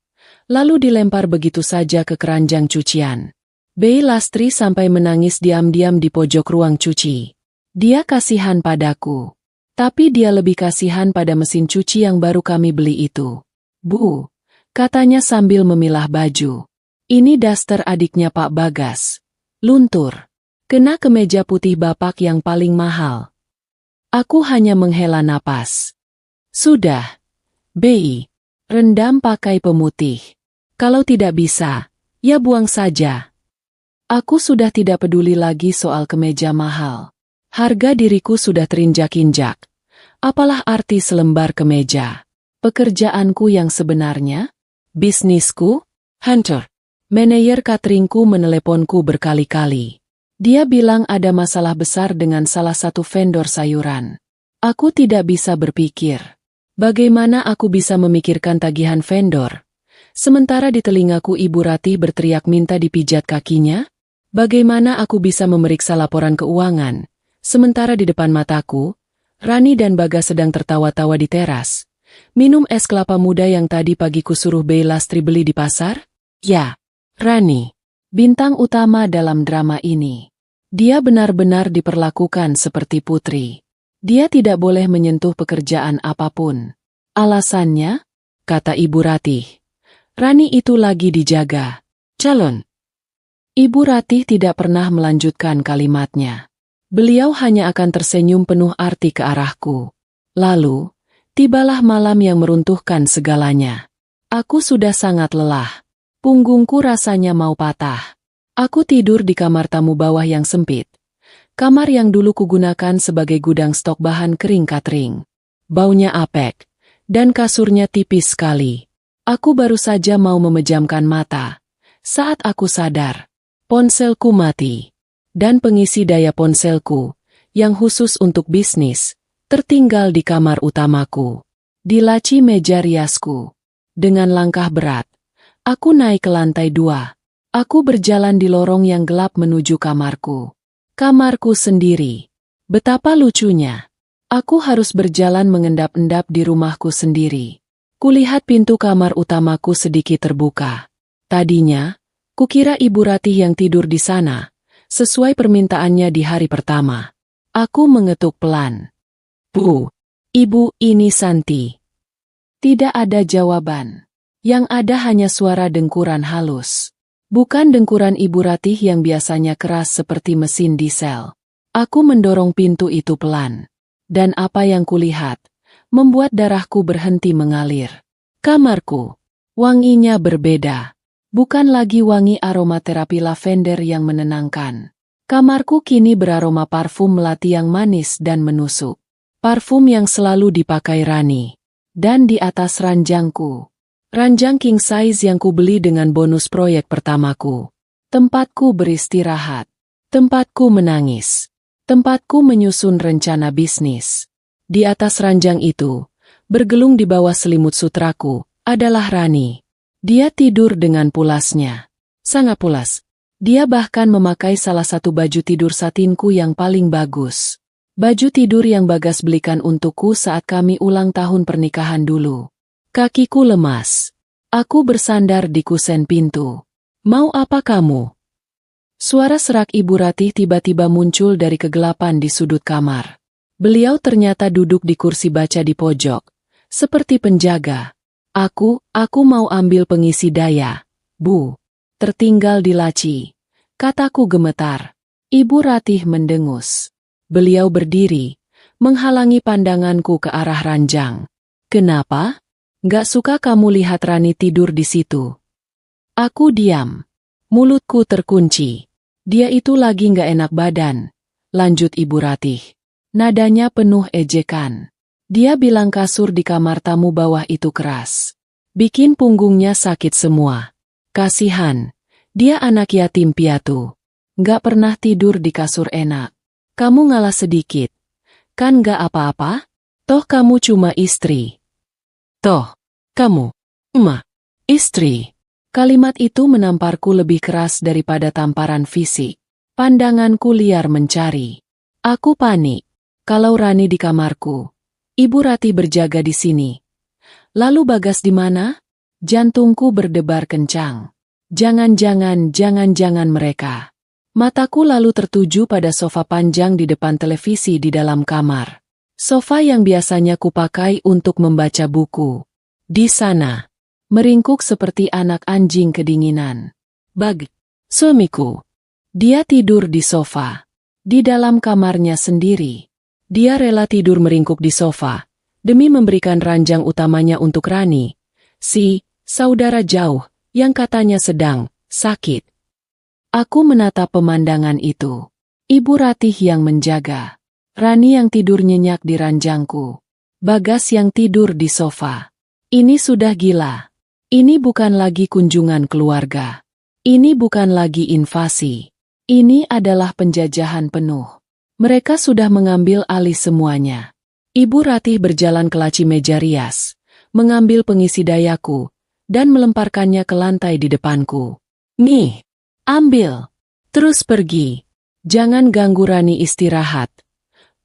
lalu dilempar begitu saja ke keranjang cucian. Belastri sampai menangis diam-diam di pojok ruang cuci. Dia kasihan padaku. Tapi dia lebih kasihan pada mesin cuci yang baru kami beli itu. "Bu," katanya sambil memilah baju. "Ini daster adiknya Pak Bagas. Luntur. Kena kemeja putih bapak yang paling mahal." Aku hanya menghela napas. "Sudah, Bi. Rendam pakai pemutih. Kalau tidak bisa, ya buang saja." Aku sudah tidak peduli lagi soal kemeja mahal. Harga diriku sudah terinjak-injak. Apalah arti selembar kemeja? Pekerjaanku yang sebenarnya? Bisnisku? Hunter. Manajer cateringku meneleponku berkali-kali. Dia bilang ada masalah besar dengan salah satu vendor sayuran. Aku tidak bisa berpikir. Bagaimana aku bisa memikirkan tagihan vendor? Sementara di telingaku Ibu Ratih berteriak minta dipijat kakinya? Bagaimana aku bisa memeriksa laporan keuangan? Sementara di depan mataku, Rani dan Bagas sedang tertawa-tawa di teras. Minum es kelapa muda yang tadi pagi kusuruh Belastri beli di pasar? Ya, Rani. Bintang utama dalam drama ini. Dia benar-benar diperlakukan seperti putri. Dia tidak boleh menyentuh pekerjaan apapun. Alasannya? Kata Ibu Ratih. Rani itu lagi dijaga. Calon. Ibu Ratih tidak pernah melanjutkan kalimatnya. Beliau hanya akan tersenyum penuh arti ke arahku. Lalu, tibalah malam yang meruntuhkan segalanya. Aku sudah sangat lelah. Punggungku rasanya mau patah. Aku tidur di kamar tamu bawah yang sempit. Kamar yang dulu kugunakan sebagai gudang stok bahan kering catering. Baunya apek, dan kasurnya tipis sekali. Aku baru saja mau memejamkan mata. Saat aku sadar, ponselku mati. Dan pengisi daya ponselku, yang khusus untuk bisnis, tertinggal di kamar utamaku. Di laci meja riasku. Dengan langkah berat, aku naik ke lantai 2. Aku berjalan di lorong yang gelap menuju kamarku. Kamarku sendiri. Betapa lucunya. Aku harus berjalan mengendap-endap di rumahku sendiri. Kulihat pintu kamar utamaku sedikit terbuka. Tadinya, kukira Ibu Ratih yang tidur di sana. Sesuai permintaannya di hari pertama. Aku mengetuk pelan. "Bu, Ibu, ini Santi. Tidak ada jawaban. Yang ada hanya suara dengkuran halus. Bukan dengkuran Ibu Ratih yang biasanya keras seperti mesin diesel. Aku mendorong pintu itu pelan. Dan apa yang kulihat, membuat darahku berhenti mengalir. Kamarku. Wanginya berbeda. Bukan lagi wangi aromaterapi lavender yang menenangkan. Kamarku kini beraroma parfum melati yang manis dan menusuk. Parfum yang selalu dipakai Rani. Dan di atas ranjangku. Ranjang king size yang kubeli dengan bonus proyek pertamaku. Tempatku beristirahat. Tempatku menangis. Tempatku menyusun rencana bisnis. Di atas ranjang itu, bergelung di bawah selimut sutraku, adalah Rani. Dia tidur dengan pulasnya. Sangat pulas. Dia bahkan memakai salah satu baju tidur satinku yang paling bagus. Baju tidur yang Bagas belikan untukku saat kami ulang tahun pernikahan dulu. Kakiku lemas. Aku bersandar di kusen pintu. Mau apa kamu? Suara serak Ibu Ratih tiba-tiba muncul dari kegelapan di sudut kamar. Beliau ternyata duduk di kursi baca di pojok, seperti penjaga. Aku mau ambil pengisi daya. Bu, tertinggal di laci. Kataku gemetar. Ibu Ratih mendengus. Beliau berdiri, menghalangi pandanganku ke arah ranjang. Kenapa? Gak suka kamu lihat Rani tidur di situ. Aku diam. Mulutku terkunci. Dia itu lagi gak enak badan. Lanjut Ibu Ratih. Nadanya penuh ejekan. Dia bilang kasur di kamar tamu bawah itu keras. Bikin punggungnya sakit semua. Kasihan. Dia anak yatim piatu. Gak pernah tidur di kasur enak. Kamu ngalah sedikit. Kan gak apa-apa? Toh kamu cuma istri. Toh, kamu, istri. Kalimat itu menamparku lebih keras daripada tamparan fisik. Pandanganku liar mencari. Aku panik. Kalau Rani di kamarku, Ibu Ratih berjaga di sini. Lalu Bagas di mana? Jantungku berdebar kencang. Jangan-jangan mereka. Mataku lalu tertuju pada sofa panjang di depan televisi di dalam kamar. Sofa yang biasanya kupakai untuk membaca buku. Di sana, meringkuk seperti anak anjing kedinginan. Suamiku. Dia tidur di sofa. Di dalam kamarnya sendiri. Dia rela tidur meringkuk di sofa, demi memberikan ranjang utamanya untuk Rani. Si saudara jauh, yang katanya sedang sakit. Aku menatap pemandangan itu. Ibu Ratih yang menjaga. Rani yang tidur nyenyak di ranjangku. Bagas yang tidur di sofa. Ini sudah gila. Ini bukan lagi kunjungan keluarga. Ini bukan lagi invasi. Ini adalah penjajahan penuh. Mereka sudah mengambil alih semuanya. Ibu Ratih berjalan ke laci meja rias, mengambil pengisi dayaku, dan melemparkannya ke lantai di depanku. Nih, ambil. Terus pergi. Jangan ganggu Rani istirahat.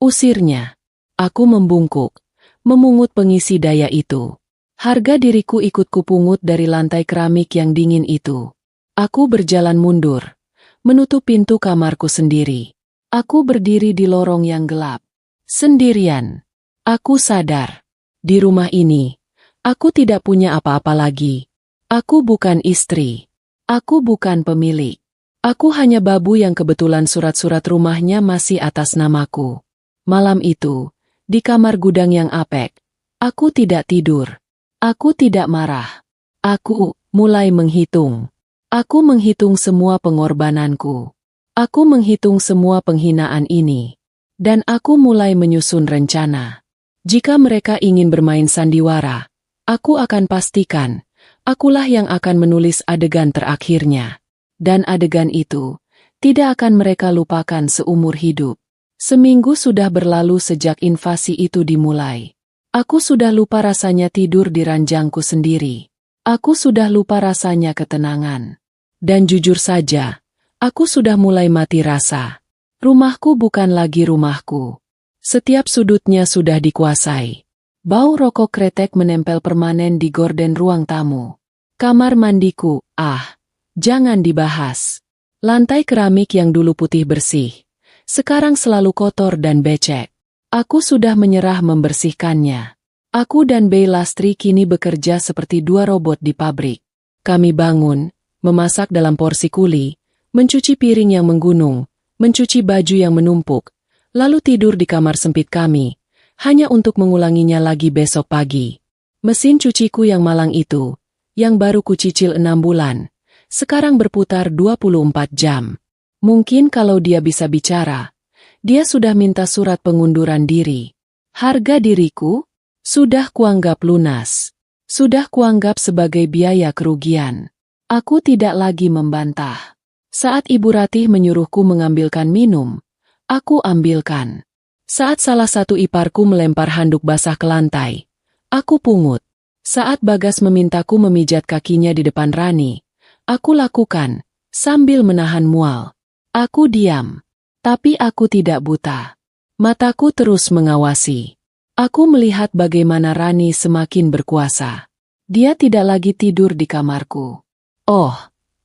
Usirnya. Aku membungkuk, memungut pengisi daya itu. Harga diriku ikut kupungut dari lantai keramik yang dingin itu. Aku berjalan mundur, menutup pintu kamarku sendiri. Aku berdiri di lorong yang gelap. Sendirian. Aku sadar. Di rumah ini, aku tidak punya apa-apa lagi. Aku bukan istri. Aku bukan pemilik. Aku hanya babu yang kebetulan surat-surat rumahnya masih atas namaku. Malam itu, di kamar gudang yang apek, aku tidak tidur. Aku tidak marah. Aku mulai menghitung. Aku menghitung semua pengorbananku. Aku menghitung semua penghinaan ini. Dan aku mulai menyusun rencana. Jika mereka ingin bermain sandiwara, aku akan pastikan, akulah yang akan menulis adegan terakhirnya. Dan adegan itu, tidak akan mereka lupakan seumur hidup. Seminggu sudah berlalu sejak invasi itu dimulai. Aku sudah lupa rasanya tidur di ranjangku sendiri. Aku sudah lupa rasanya ketenangan. Dan jujur saja, aku sudah mulai mati rasa. Rumahku bukan lagi rumahku. Setiap sudutnya sudah dikuasai. Bau rokok kretek menempel permanen di gorden ruang tamu. Kamar mandiku, jangan dibahas. Lantai keramik yang dulu putih bersih, sekarang selalu kotor dan becek. Aku sudah menyerah membersihkannya. Aku dan Bey Lastri kini bekerja seperti dua robot di pabrik. Kami bangun, memasak dalam porsi kuli, mencuci piring yang menggunung, mencuci baju yang menumpuk, lalu tidur di kamar sempit kami, hanya untuk mengulanginya lagi besok pagi. Mesin cuciku yang malang itu, yang baru kucicil 6 bulan, sekarang berputar 24 jam. Mungkin kalau dia bisa bicara, dia sudah minta surat pengunduran diri. Harga diriku sudah kuanggap lunas. Sudah kuanggap sebagai biaya kerugian. Aku tidak lagi membantah. Saat Ibu Ratih menyuruhku mengambilkan minum, aku ambilkan. Saat salah satu iparku melempar handuk basah ke lantai, aku pungut. Saat Bagas memintaku memijat kakinya di depan Rani, aku lakukan, sambil menahan mual. Aku diam. Tapi aku tidak buta. Mataku terus mengawasi. Aku melihat bagaimana Rani semakin berkuasa. Dia tidak lagi tidur di kamarku. Oh,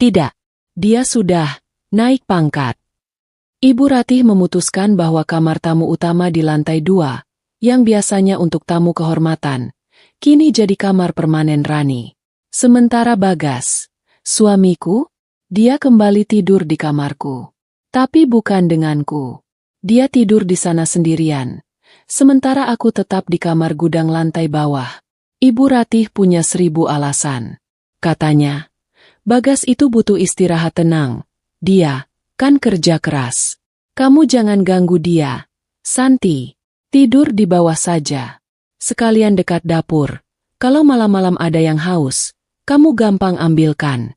tidak. Dia sudah naik pangkat. Ibu Ratih memutuskan bahwa kamar tamu utama di lantai 2, yang biasanya untuk tamu kehormatan, kini jadi kamar permanen Rani. Sementara Bagas, suamiku, dia kembali tidur di kamarku. Tapi bukan denganku. Dia tidur di sana sendirian. Sementara aku tetap di kamar gudang lantai bawah. Ibu Ratih punya 1000 alasan. Katanya, Bagas itu butuh istirahat tenang. Dia kan kerja keras. Kamu jangan ganggu dia. Santi, tidur di bawah saja. Sekalian dekat dapur. Kalau malam-malam ada yang haus, kamu gampang ambilkan.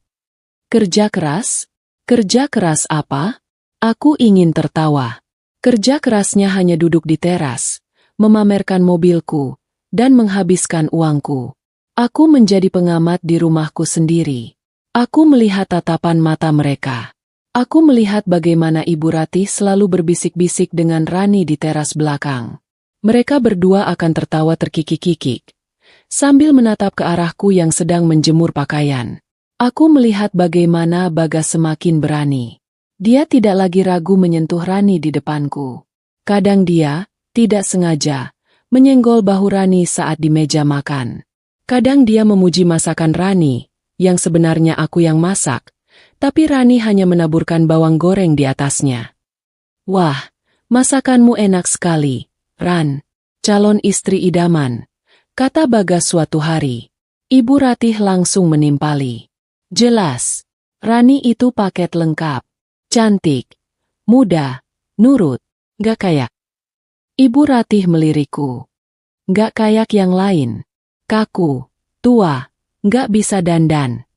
Kerja keras? Kerja keras apa? Aku ingin tertawa. Kerja kerasnya hanya duduk di teras, memamerkan mobilku, dan menghabiskan uangku. Aku menjadi pengamat di rumahku sendiri. Aku melihat tatapan mata mereka. Aku melihat bagaimana Ibu Ratih selalu berbisik-bisik dengan Rani di teras belakang. Mereka berdua akan tertawa terkikik-kikik, sambil menatap ke arahku yang sedang menjemur pakaian. Aku melihat bagaimana Bagas semakin berani. Dia tidak lagi ragu menyentuh Rani di depanku. Kadang dia, tidak sengaja, menyenggol bahu Rani saat di meja makan. Kadang dia memuji masakan Rani, yang sebenarnya aku yang masak, tapi Rani hanya menaburkan bawang goreng di atasnya. Wah, masakanmu enak sekali, Ran, calon istri idaman, kata Bagas suatu hari. Ibu Ratih langsung menimpali. Jelas, Rani itu paket lengkap. Cantik, muda, nurut, gak kayak. Ibu Ratih melirikku. Gak kayak yang lain. Kaku, tua, gak bisa dandan.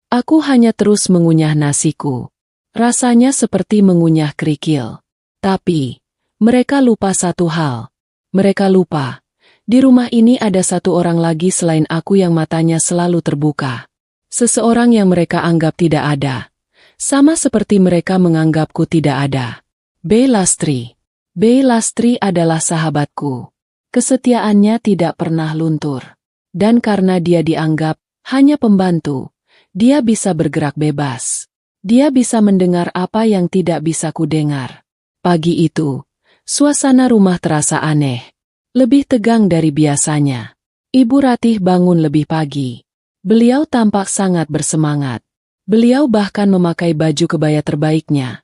Aku hanya terus mengunyah nasiku. Rasanya seperti mengunyah kerikil. Tapi, mereka lupa satu hal. Mereka lupa, di rumah ini ada satu orang lagi selain aku yang matanya selalu terbuka. Seseorang yang mereka anggap tidak ada. Sama seperti mereka menganggapku tidak ada. Bey Lastri. Bey Lastri adalah sahabatku. Kesetiaannya tidak pernah luntur. Dan karena dia dianggap hanya pembantu, dia bisa bergerak bebas. Dia bisa mendengar apa yang tidak bisa kudengar. Pagi itu, suasana rumah terasa aneh. Lebih tegang dari biasanya. Ibu Ratih bangun lebih pagi. Beliau tampak sangat bersemangat. Beliau bahkan memakai baju kebaya terbaiknya.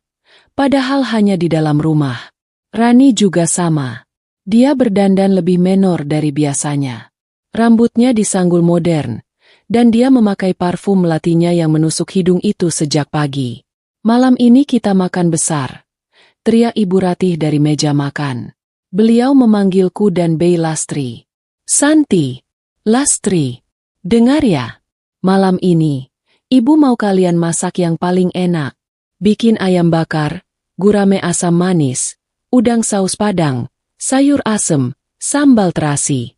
Padahal hanya di dalam rumah. Rani juga sama. Dia berdandan lebih menor dari biasanya. Rambutnya disanggul modern, dan dia memakai parfum melatinya yang menusuk hidung itu sejak pagi. Malam ini kita makan besar, teriak Ibu Ratih dari meja makan. Beliau memanggilku dan Bey Lastri. Santi, Lastri, dengar ya, malam ini, Ibu mau kalian masak yang paling enak. Bikin ayam bakar, gurame asam manis, udang saus padang, sayur asem, sambal terasi.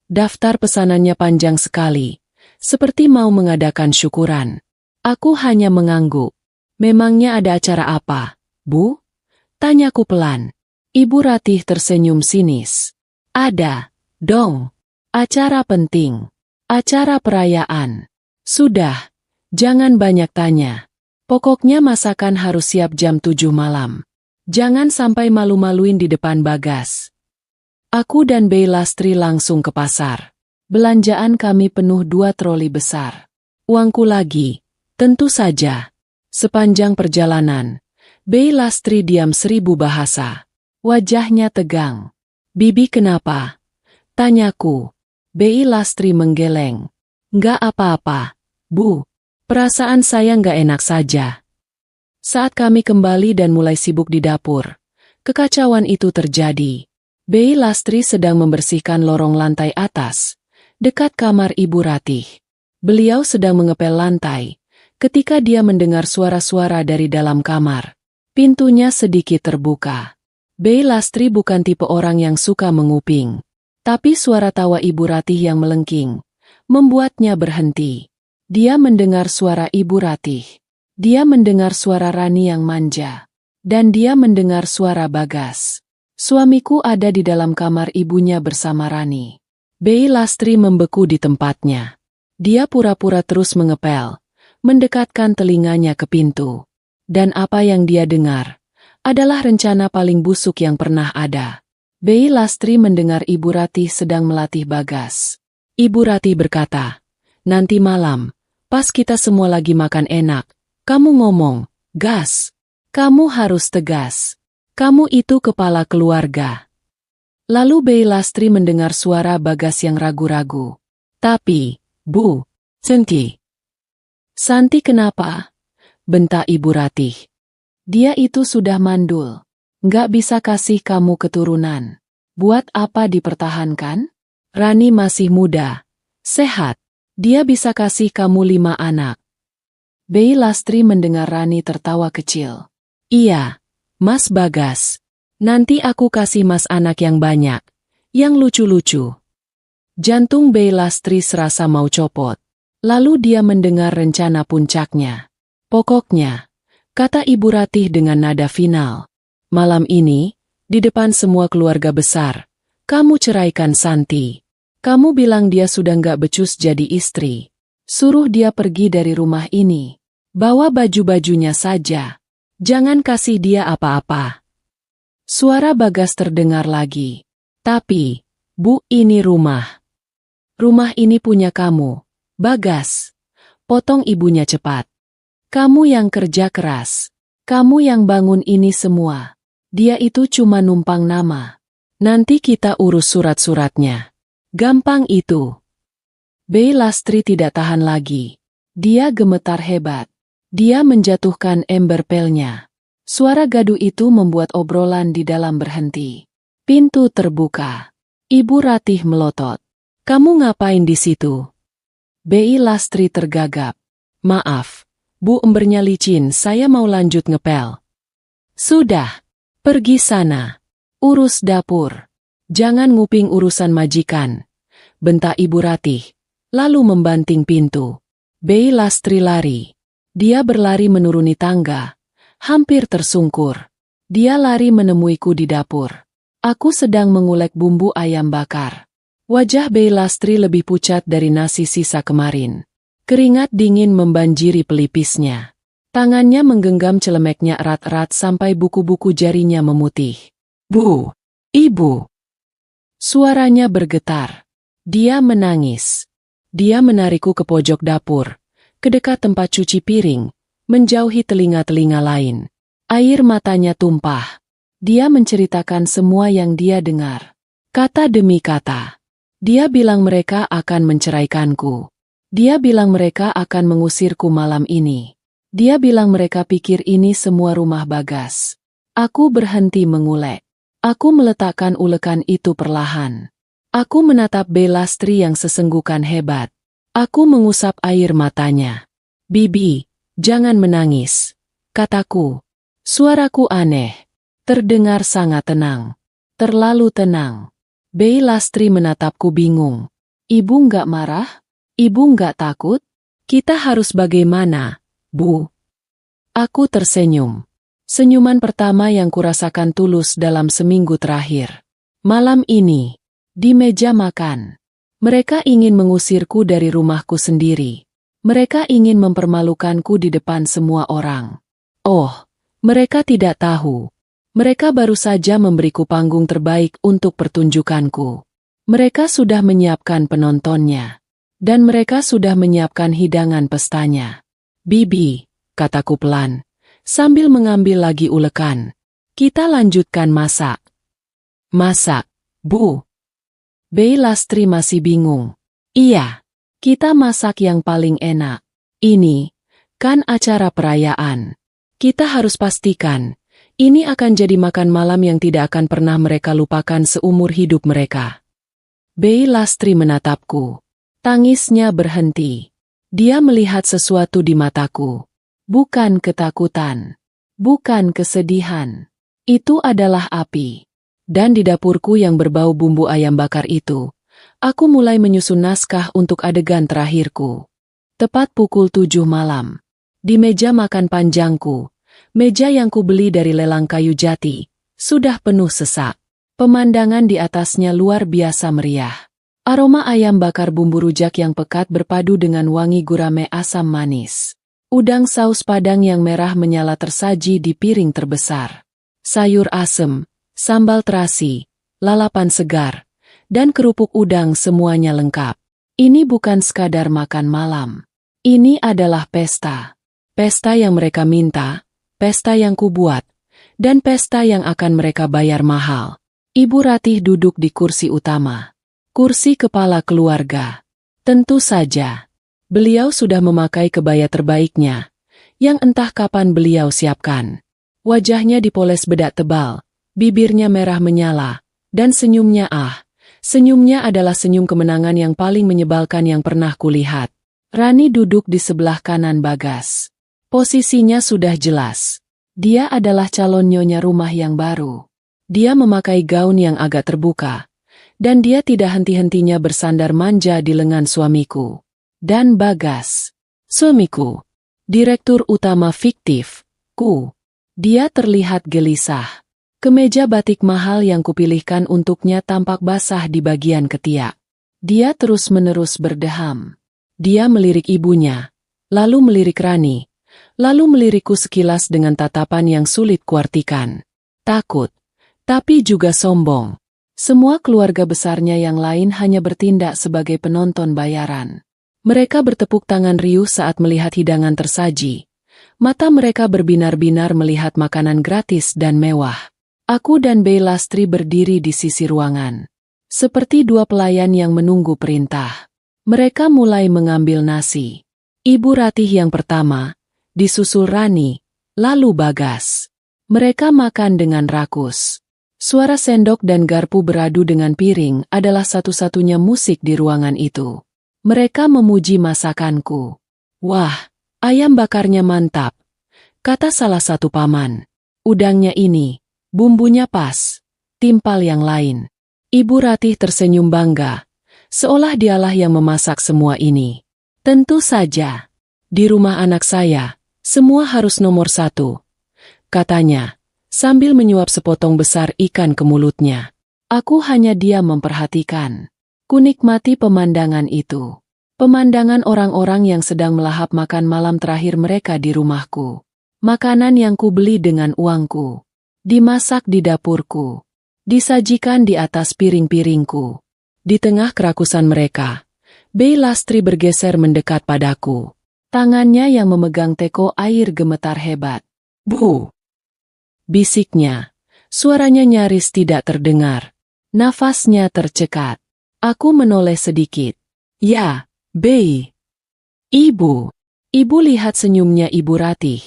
Daftar pesanannya panjang sekali, seperti mau mengadakan syukuran. Aku hanya mengangguk. Memangnya ada acara apa, Bu? Tanyaku pelan. Ibu Ratih tersenyum sinis. Ada, dong. Acara penting. Acara perayaan. Sudah. Jangan banyak tanya. Pokoknya masakan harus siap jam 7 malam. Jangan sampai malu-maluin di depan Bagas. Aku dan Bey Lastri langsung ke pasar. Belanjaan kami penuh 2 troli besar. Uangku lagi, tentu saja. Sepanjang perjalanan, Bey Lastri diam 1000 bahasa. Wajahnya tegang. Bibi kenapa? Tanyaku. Bey Lastri menggeleng. Nggak apa-apa, Bu. Perasaan saya nggak enak saja. Saat kami kembali dan mulai sibuk di dapur, kekacauan itu terjadi. Bey Lastri sedang membersihkan lorong lantai atas, dekat kamar Ibu Ratih. Beliau sedang mengepel lantai, ketika dia mendengar suara-suara dari dalam kamar. Pintunya sedikit terbuka. Bey Lastri bukan tipe orang yang suka menguping. Tapi suara tawa Ibu Ratih yang melengking membuatnya berhenti. Dia mendengar suara Ibu Ratih. Dia mendengar suara Rani yang manja. Dan dia mendengar suara Bagas. Suamiku ada di dalam kamar ibunya bersama Rani. Bey Lastri membeku di tempatnya. Dia pura-pura terus mengepel, mendekatkan telinganya ke pintu. Dan apa yang dia dengar adalah rencana paling busuk yang pernah ada. Bey Lastri mendengar Ibu Ratih sedang melatih Bagas. Ibu Ratih berkata, nanti malam, pas kita semua lagi makan enak, kamu ngomong, gas. Kamu harus tegas. Kamu itu kepala keluarga. Lalu Bey Lastri mendengar suara Bagas yang ragu-ragu. Tapi, Bu, Santi. Santi kenapa? Bentak Ibu Ratih. Dia itu sudah mandul. Nggak bisa kasih kamu keturunan. Buat apa dipertahankan? Rani masih muda, sehat. Dia bisa kasih kamu 5 anak. Bey Lastri mendengar Rani tertawa kecil. Iya, Mas Bagas. Nanti aku kasih Mas anak yang banyak, yang lucu-lucu. Jantung Bey Lastri serasa mau copot. Lalu dia mendengar rencana puncaknya. Pokoknya, kata Ibu Ratih dengan nada final. Malam ini, di depan semua keluarga besar, kamu ceraikan Santi. Kamu bilang dia sudah nggak becus jadi istri. Suruh dia pergi dari rumah ini. Bawa baju-bajunya saja. Jangan kasih dia apa-apa. Suara Bagas terdengar lagi. Tapi, Bu, ini rumah. Rumah ini punya kamu, Bagas. Potong ibunya cepat. Kamu yang kerja keras. Kamu yang bangun ini semua. Dia itu cuma numpang nama. Nanti kita urus surat-suratnya. Gampang itu. Bey Lastri tidak tahan lagi. Dia gemetar hebat. Dia menjatuhkan ember pelnya. Suara gaduh itu membuat obrolan di dalam berhenti. Pintu terbuka. Ibu Ratih melotot. Kamu ngapain di situ? Bey Lastri tergagap. Maaf, Bu, embernya licin, saya mau lanjut ngepel. Sudah. Pergi sana. Urus dapur. Jangan nguping urusan majikan. Bentak Ibu Ratih. Lalu membanting pintu. Bey Lastri lari. Dia berlari menuruni tangga. Hampir tersungkur. Dia lari menemuiku di dapur. Aku sedang mengulek bumbu ayam bakar. Wajah Bey Lastri lebih pucat dari nasi sisa kemarin. Keringat dingin membanjiri pelipisnya. Tangannya menggenggam celemeknya erat-erat sampai buku-buku jarinya memutih. Bu, Ibu. Suaranya bergetar. Dia menangis. Dia menarikku ke pojok dapur, ke dekat tempat cuci piring, menjauhi telinga-telinga lain. Air matanya tumpah. Dia menceritakan semua yang dia dengar. Kata demi kata. Dia bilang mereka akan menceraikanku. Dia bilang mereka akan mengusirku malam ini. Dia bilang mereka pikir ini semua rumah Bagas. Aku berhenti mengulek. Aku meletakkan ulekan itu perlahan. Aku menatap Bey Lastri yang sesenggukan hebat. Aku mengusap air matanya. Bibi, jangan menangis. Kataku. Suaraku aneh. Terdengar sangat tenang. Terlalu tenang. Bey Lastri menatapku bingung. Ibu nggak marah? Ibu nggak takut? Kita harus bagaimana, Bu? Aku tersenyum. Senyuman pertama yang kurasakan tulus dalam seminggu terakhir. Malam ini, di meja makan. Mereka ingin mengusirku dari rumahku sendiri. Mereka ingin mempermalukanku di depan semua orang. Oh, mereka tidak tahu. Mereka baru saja memberiku panggung terbaik untuk pertunjukanku. Mereka sudah menyiapkan penontonnya. Dan mereka sudah menyiapkan hidangan pestanya. Bibi, kataku pelan, sambil mengambil lagi ulekan. Kita lanjutkan masak. Masak, Bu. Bei Lastri masih bingung. Iya, kita masak yang paling enak. Ini, kan acara perayaan. Kita harus pastikan, ini akan jadi makan malam yang tidak akan pernah mereka lupakan seumur hidup mereka. Bei Lastri menatapku. Tangisnya berhenti. Dia melihat sesuatu di mataku. Bukan ketakutan. Bukan kesedihan. Itu adalah api. Dan di dapurku yang berbau bumbu ayam bakar itu, aku mulai menyusun naskah untuk adegan terakhirku. Tepat pukul 7 malam. Di meja makan panjangku, meja yang kubeli dari lelang kayu jati, sudah penuh sesak. Pemandangan di atasnya luar biasa meriah. Aroma ayam bakar bumbu rujak yang pekat berpadu dengan wangi gurame asam manis. Udang saus padang yang merah menyala tersaji di piring terbesar. Sayur asem, sambal terasi, lalapan segar, dan kerupuk udang semuanya lengkap. Ini bukan sekadar makan malam. Ini adalah pesta. Pesta yang mereka minta, pesta yang kubuat, dan pesta yang akan mereka bayar mahal. Ibu Ratih duduk di kursi utama. Kursi kepala keluarga. Tentu saja. Beliau sudah memakai kebaya terbaiknya, yang entah kapan beliau siapkan. Wajahnya dipoles bedak tebal, bibirnya merah menyala, dan senyumnya senyumnya adalah senyum kemenangan yang paling menyebalkan yang pernah kulihat. Rani duduk di sebelah kanan Bagas. Posisinya sudah jelas. Dia adalah calon nyonya rumah yang baru. Dia memakai gaun yang agak terbuka. Dan dia tidak henti-hentinya bersandar manja di lengan suamiku. Dan Bagas. Suamiku. Direktur utama fiktif. Dia terlihat gelisah. Kemeja batik mahal yang kupilihkan untuknya tampak basah di bagian ketiak. Dia terus-menerus berdeham. Dia melirik ibunya. Lalu melirik Rani. Lalu melirikku sekilas dengan tatapan yang sulit kuartikan. Takut. Tapi juga sombong. Semua keluarga besarnya yang lain hanya bertindak sebagai penonton bayaran. Mereka bertepuk tangan riuh saat melihat hidangan tersaji. Mata mereka berbinar-binar melihat makanan gratis dan mewah. Aku dan Bei Lastri berdiri di sisi ruangan. Seperti dua pelayan yang menunggu perintah. Mereka mulai mengambil nasi. Ibu Ratih yang pertama, disusul Rani, lalu Bagas. Mereka makan dengan rakus. Suara sendok dan garpu beradu dengan piring adalah satu-satunya musik di ruangan itu. Mereka memuji masakanku. Wah, ayam bakarnya mantap, kata salah satu paman. Udangnya ini, bumbunya pas, timpal yang lain. Ibu Ratih tersenyum bangga, seolah dialah yang memasak semua ini. Tentu saja, di rumah anak saya, semua harus nomor 1, katanya. Sambil menyuap sepotong besar ikan ke mulutnya. Aku hanya diam memperhatikan. Kunikmati pemandangan itu. Pemandangan orang-orang yang sedang melahap makan malam terakhir mereka di rumahku. Makanan yang kubeli dengan uangku. Dimasak di dapurku. Disajikan di atas piring-piringku. Di tengah kerakusan mereka, Bei Lastri bergeser mendekat padaku. Tangannya yang memegang teko air gemetar hebat. Bu! Bisiknya. Suaranya nyaris tidak terdengar. Nafasnya tercekat. Aku menoleh sedikit. Ya, Bei. Ibu. Ibu lihat senyumnya Ibu Ratih.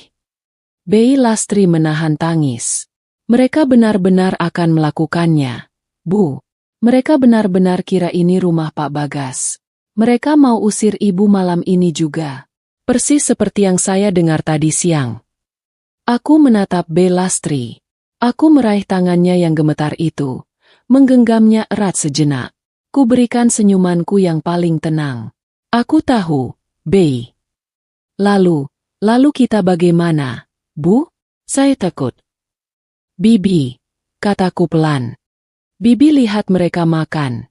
Bei Lastri menahan tangis. Mereka benar-benar akan melakukannya. Bu. Mereka benar-benar kira ini rumah Pak Bagas. Mereka mau usir ibu malam ini juga. Persis seperti yang saya dengar tadi siang. Aku menatap Bei Lastri. Aku meraih tangannya yang gemetar itu, menggenggamnya erat sejenak. Kuberikan senyumanku yang paling tenang. Aku tahu, Bei. Lalu kita bagaimana, Bu? Saya takut. Bibi, kataku pelan. Bibi lihat mereka makan.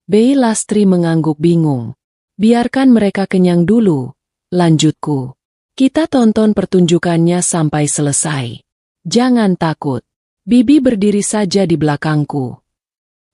Bei Lastri mengangguk bingung. Biarkan mereka kenyang dulu, lanjutku. Kita tonton pertunjukannya sampai selesai. Jangan takut. Bibi berdiri saja di belakangku.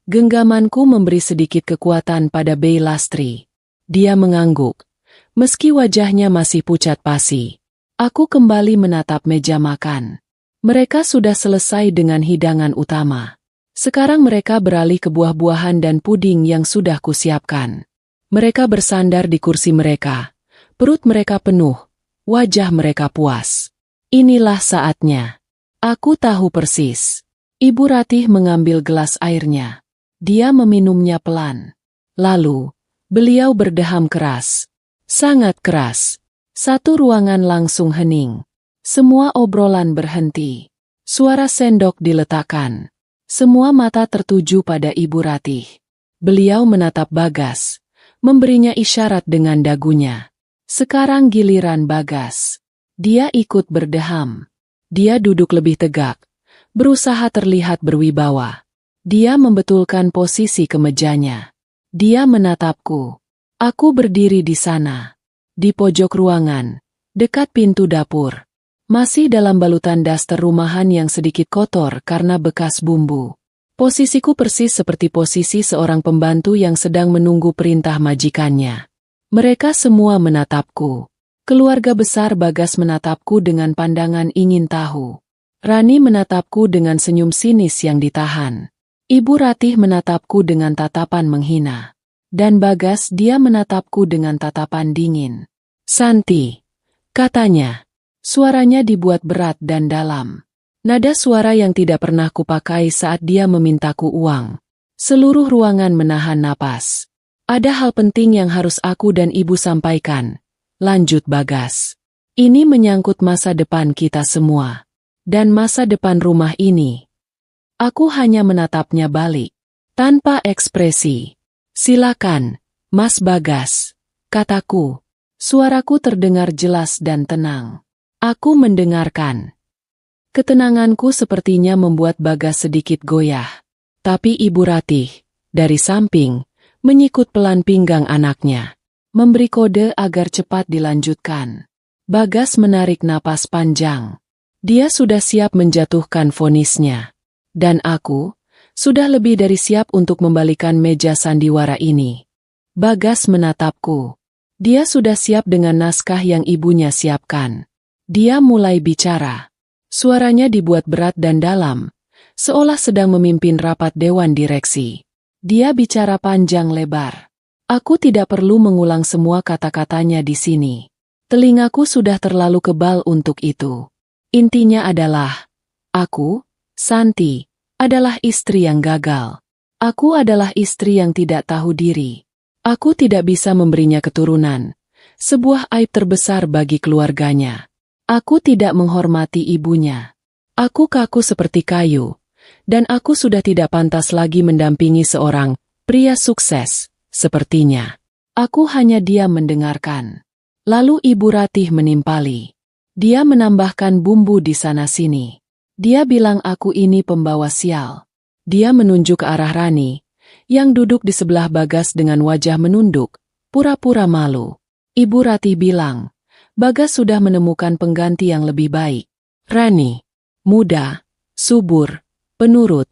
Genggamanku memberi sedikit kekuatan pada Bei Lastri. Dia mengangguk. Meski wajahnya masih pucat pasi. Aku kembali menatap meja makan. Mereka sudah selesai dengan hidangan utama. Sekarang mereka beralih ke buah-buahan dan puding yang sudah kusiapkan. Mereka bersandar di kursi mereka. Perut mereka penuh. Wajah mereka puas. Inilah saatnya. Aku tahu persis. Ibu Ratih mengambil gelas airnya. Dia meminumnya pelan. Lalu, beliau berdeham keras. Sangat keras. Satu ruangan langsung hening. Semua obrolan berhenti. Suara sendok diletakkan. Semua mata tertuju pada Ibu Ratih. Beliau menatap Bagas. Memberinya isyarat dengan dagunya. Sekarang giliran Bagas. Dia ikut berdeham. Dia duduk lebih tegak, berusaha terlihat berwibawa. Dia membetulkan posisi kemejanya. Dia menatapku. Aku berdiri di sana, di pojok ruangan, dekat pintu dapur. Masih dalam balutan daster rumahan yang sedikit kotor karena bekas bumbu. Posisiku persis seperti posisi seorang pembantu yang sedang menunggu perintah majikannya. Mereka semua menatapku. Keluarga besar Bagas menatapku dengan pandangan ingin tahu. Rani menatapku dengan senyum sinis yang ditahan. Ibu Ratih menatapku dengan tatapan menghina. Dan Bagas dia menatapku dengan tatapan dingin. Santi, katanya. Suaranya dibuat berat dan dalam. Nada suara yang tidak pernah kupakai saat dia memintaku uang. Seluruh ruangan menahan napas. Ada hal penting yang harus aku dan ibu sampaikan. Lanjut Bagas. Ini menyangkut masa depan kita semua. Dan masa depan rumah ini. Aku hanya menatapnya balik. Tanpa ekspresi. Silakan, Mas Bagas. Kataku. Suaraku terdengar jelas dan tenang. Aku mendengarkan. Ketenanganku sepertinya membuat Bagas sedikit goyah. Tapi Ibu Ratih, dari samping, menyikut pelan pinggang anaknya. Memberi kode agar cepat dilanjutkan. Bagas menarik napas panjang. Dia sudah siap menjatuhkan vonisnya. Dan aku, sudah lebih dari siap untuk membalikan meja sandiwara ini. Bagas menatapku. Dia sudah siap dengan naskah yang ibunya siapkan. Dia mulai bicara. Suaranya dibuat berat dan dalam, seolah sedang memimpin rapat dewan direksi. Dia bicara panjang lebar. Aku tidak perlu mengulang semua kata-katanya di sini. Telingaku sudah terlalu kebal untuk itu. Intinya adalah, aku, Santi, adalah istri yang gagal. Aku adalah istri yang tidak tahu diri. Aku tidak bisa memberinya keturunan. Sebuah aib terbesar bagi keluarganya. Aku tidak menghormati ibunya. Aku kaku seperti kayu. Dan aku sudah tidak pantas lagi mendampingi seorang pria sukses. Sepertinya, aku hanya diam mendengarkan. Lalu Ibu Ratih menimpali. Dia menambahkan bumbu di sana-sini. Dia bilang aku ini pembawa sial. Dia menunjuk ke arah Rani, yang duduk di sebelah Bagas dengan wajah menunduk, pura-pura malu. Ibu Ratih bilang, Bagas sudah menemukan pengganti yang lebih baik. Rani, muda, subur, penurut,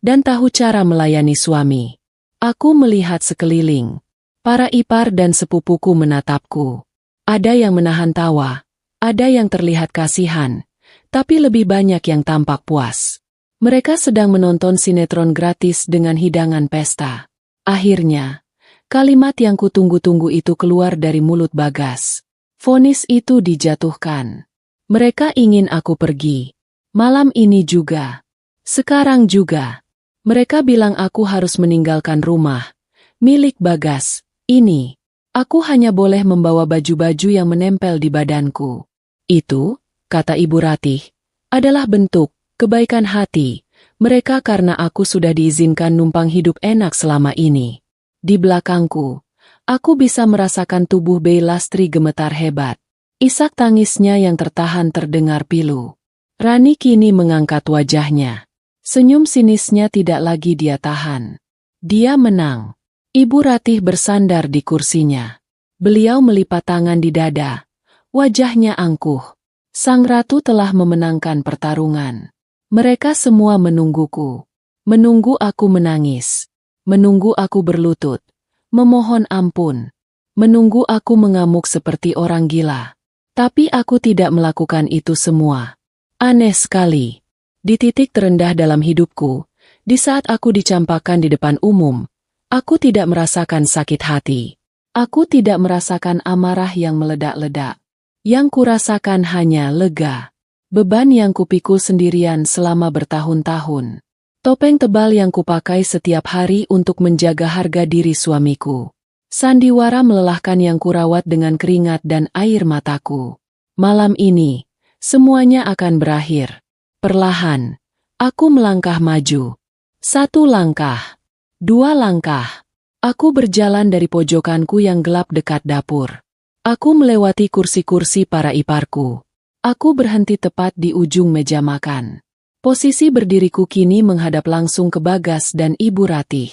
dan tahu cara melayani suami. Aku melihat sekeliling. Para ipar dan sepupuku menatapku. Ada yang menahan tawa, ada yang terlihat kasihan, tapi lebih banyak yang tampak puas. Mereka sedang menonton sinetron gratis dengan hidangan pesta. Akhirnya, kalimat yang kutunggu-tunggu itu keluar dari mulut Bagas. Vonis itu dijatuhkan. Mereka ingin aku pergi. Malam ini juga. Sekarang juga. Mereka bilang aku harus meninggalkan rumah. Milik Bagas, ini. Aku hanya boleh membawa baju-baju yang menempel di badanku. Itu, kata Ibu Ratih, adalah bentuk kebaikan hati mereka karena aku sudah diizinkan numpang hidup enak selama ini. Di belakangku, aku bisa merasakan tubuh Bei Lastri gemetar hebat. Isak tangisnya yang tertahan terdengar pilu. Rani kini mengangkat wajahnya. Senyum sinisnya tidak lagi dia tahan. Dia menang. Ibu Ratih bersandar di kursinya. Beliau melipat tangan di dada. Wajahnya angkuh. Sang ratu telah memenangkan pertarungan. Mereka semua menungguku. Menunggu aku menangis. Menunggu aku berlutut. Memohon ampun. Menunggu aku mengamuk seperti orang gila. Tapi aku tidak melakukan itu semua. Aneh sekali. Di titik terendah dalam hidupku, di saat aku dicampakkan di depan umum, aku tidak merasakan sakit hati. Aku tidak merasakan amarah yang meledak-ledak. Yang kurasakan hanya lega. Beban yang kupikul sendirian selama bertahun-tahun. Topeng tebal yang kupakai setiap hari untuk menjaga harga diri suamiku. Sandiwara melelahkan yang kurawat dengan keringat dan air mataku. Malam ini, semuanya akan berakhir. Perlahan, aku melangkah maju. 1 langkah, 2 langkah. Aku berjalan dari pojokanku yang gelap dekat dapur. Aku melewati kursi-kursi para iparku. Aku berhenti tepat di ujung meja makan. Posisi berdiriku kini menghadap langsung ke Bagas dan Ibu Ratih.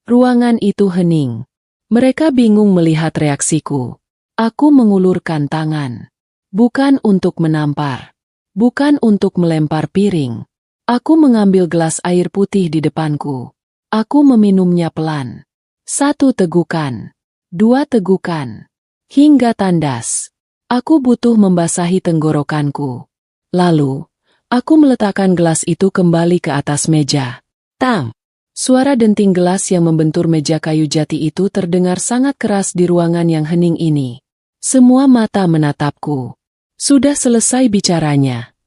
Ruangan itu hening. Mereka bingung melihat reaksiku. Aku mengulurkan tangan. Bukan untuk menampar. Bukan untuk melempar piring. Aku mengambil gelas air putih di depanku. Aku meminumnya pelan. 1 tegukan. 2 tegukan. Hingga tandas. Aku butuh membasahi tenggorokanku. Lalu, aku meletakkan gelas itu kembali ke atas meja. Tang! Suara denting gelas yang membentur meja kayu jati itu terdengar sangat keras di ruangan yang hening ini. Semua mata menatapku. Sudah selesai bicaranya.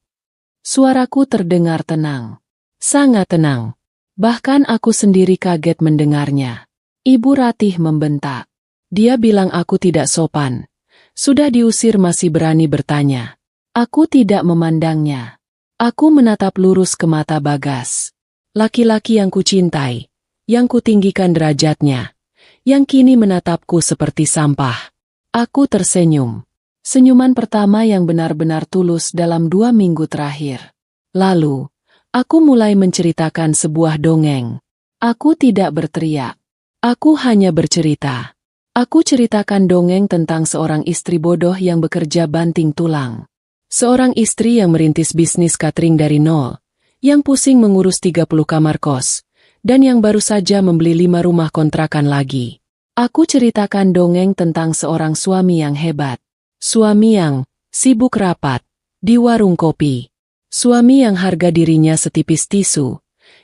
Suaraku terdengar tenang. Sangat tenang. Bahkan aku sendiri kaget mendengarnya. Ibu Ratih membentak. Dia bilang aku tidak sopan. Sudah diusir masih berani bertanya. Aku tidak memandangnya. Aku menatap lurus ke mata Bagas. Laki-laki yang kucintai, yang kutinggikan derajatnya, yang kini menatapku seperti sampah. Aku tersenyum. Senyuman pertama yang benar-benar tulus dalam 2 minggu terakhir. Lalu, aku mulai menceritakan sebuah dongeng. Aku tidak berteriak. Aku hanya bercerita. Aku ceritakan dongeng tentang seorang istri bodoh yang bekerja banting tulang. Seorang istri yang merintis bisnis catering dari nol, yang pusing mengurus 30 kamar kos, dan yang baru saja membeli 5 rumah kontrakan lagi. Aku ceritakan dongeng tentang seorang suami yang hebat. Suami yang sibuk rapat di warung kopi. Suami yang harga dirinya setipis tisu,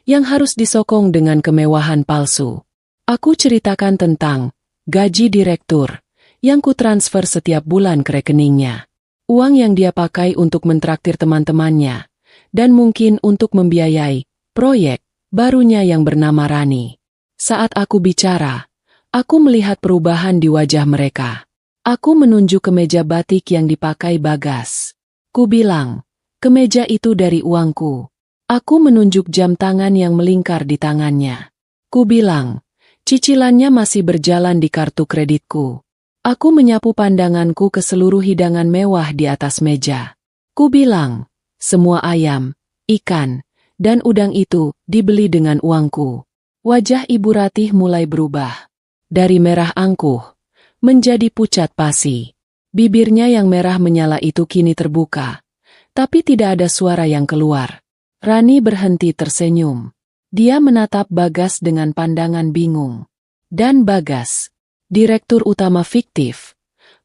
yang harus disokong dengan kemewahan palsu. Aku ceritakan tentang gaji direktur, yang kutransfer setiap bulan ke rekeningnya. Uang yang dia pakai untuk mentraktir teman-temannya, dan mungkin untuk membiayai proyek barunya yang bernama Rani. Saat aku bicara, aku melihat perubahan di wajah mereka. Aku menunjuk ke meja batik yang dipakai Bagas. Ku bilang, kemeja itu dari uangku. Aku menunjuk jam tangan yang melingkar di tangannya. Ku bilang, cicilannya masih berjalan di kartu kreditku. Aku menyapu pandanganku ke seluruh hidangan mewah di atas meja. Ku bilang, semua ayam, ikan, dan udang itu dibeli dengan uangku. Wajah Ibu Ratih mulai berubah. Dari merah angkuh, menjadi pucat pasi. Bibirnya yang merah menyala itu kini terbuka. Tapi tidak ada suara yang keluar. Rani berhenti tersenyum. Dia menatap Bagas dengan pandangan bingung. Dan Bagas, direktur utama fiktif.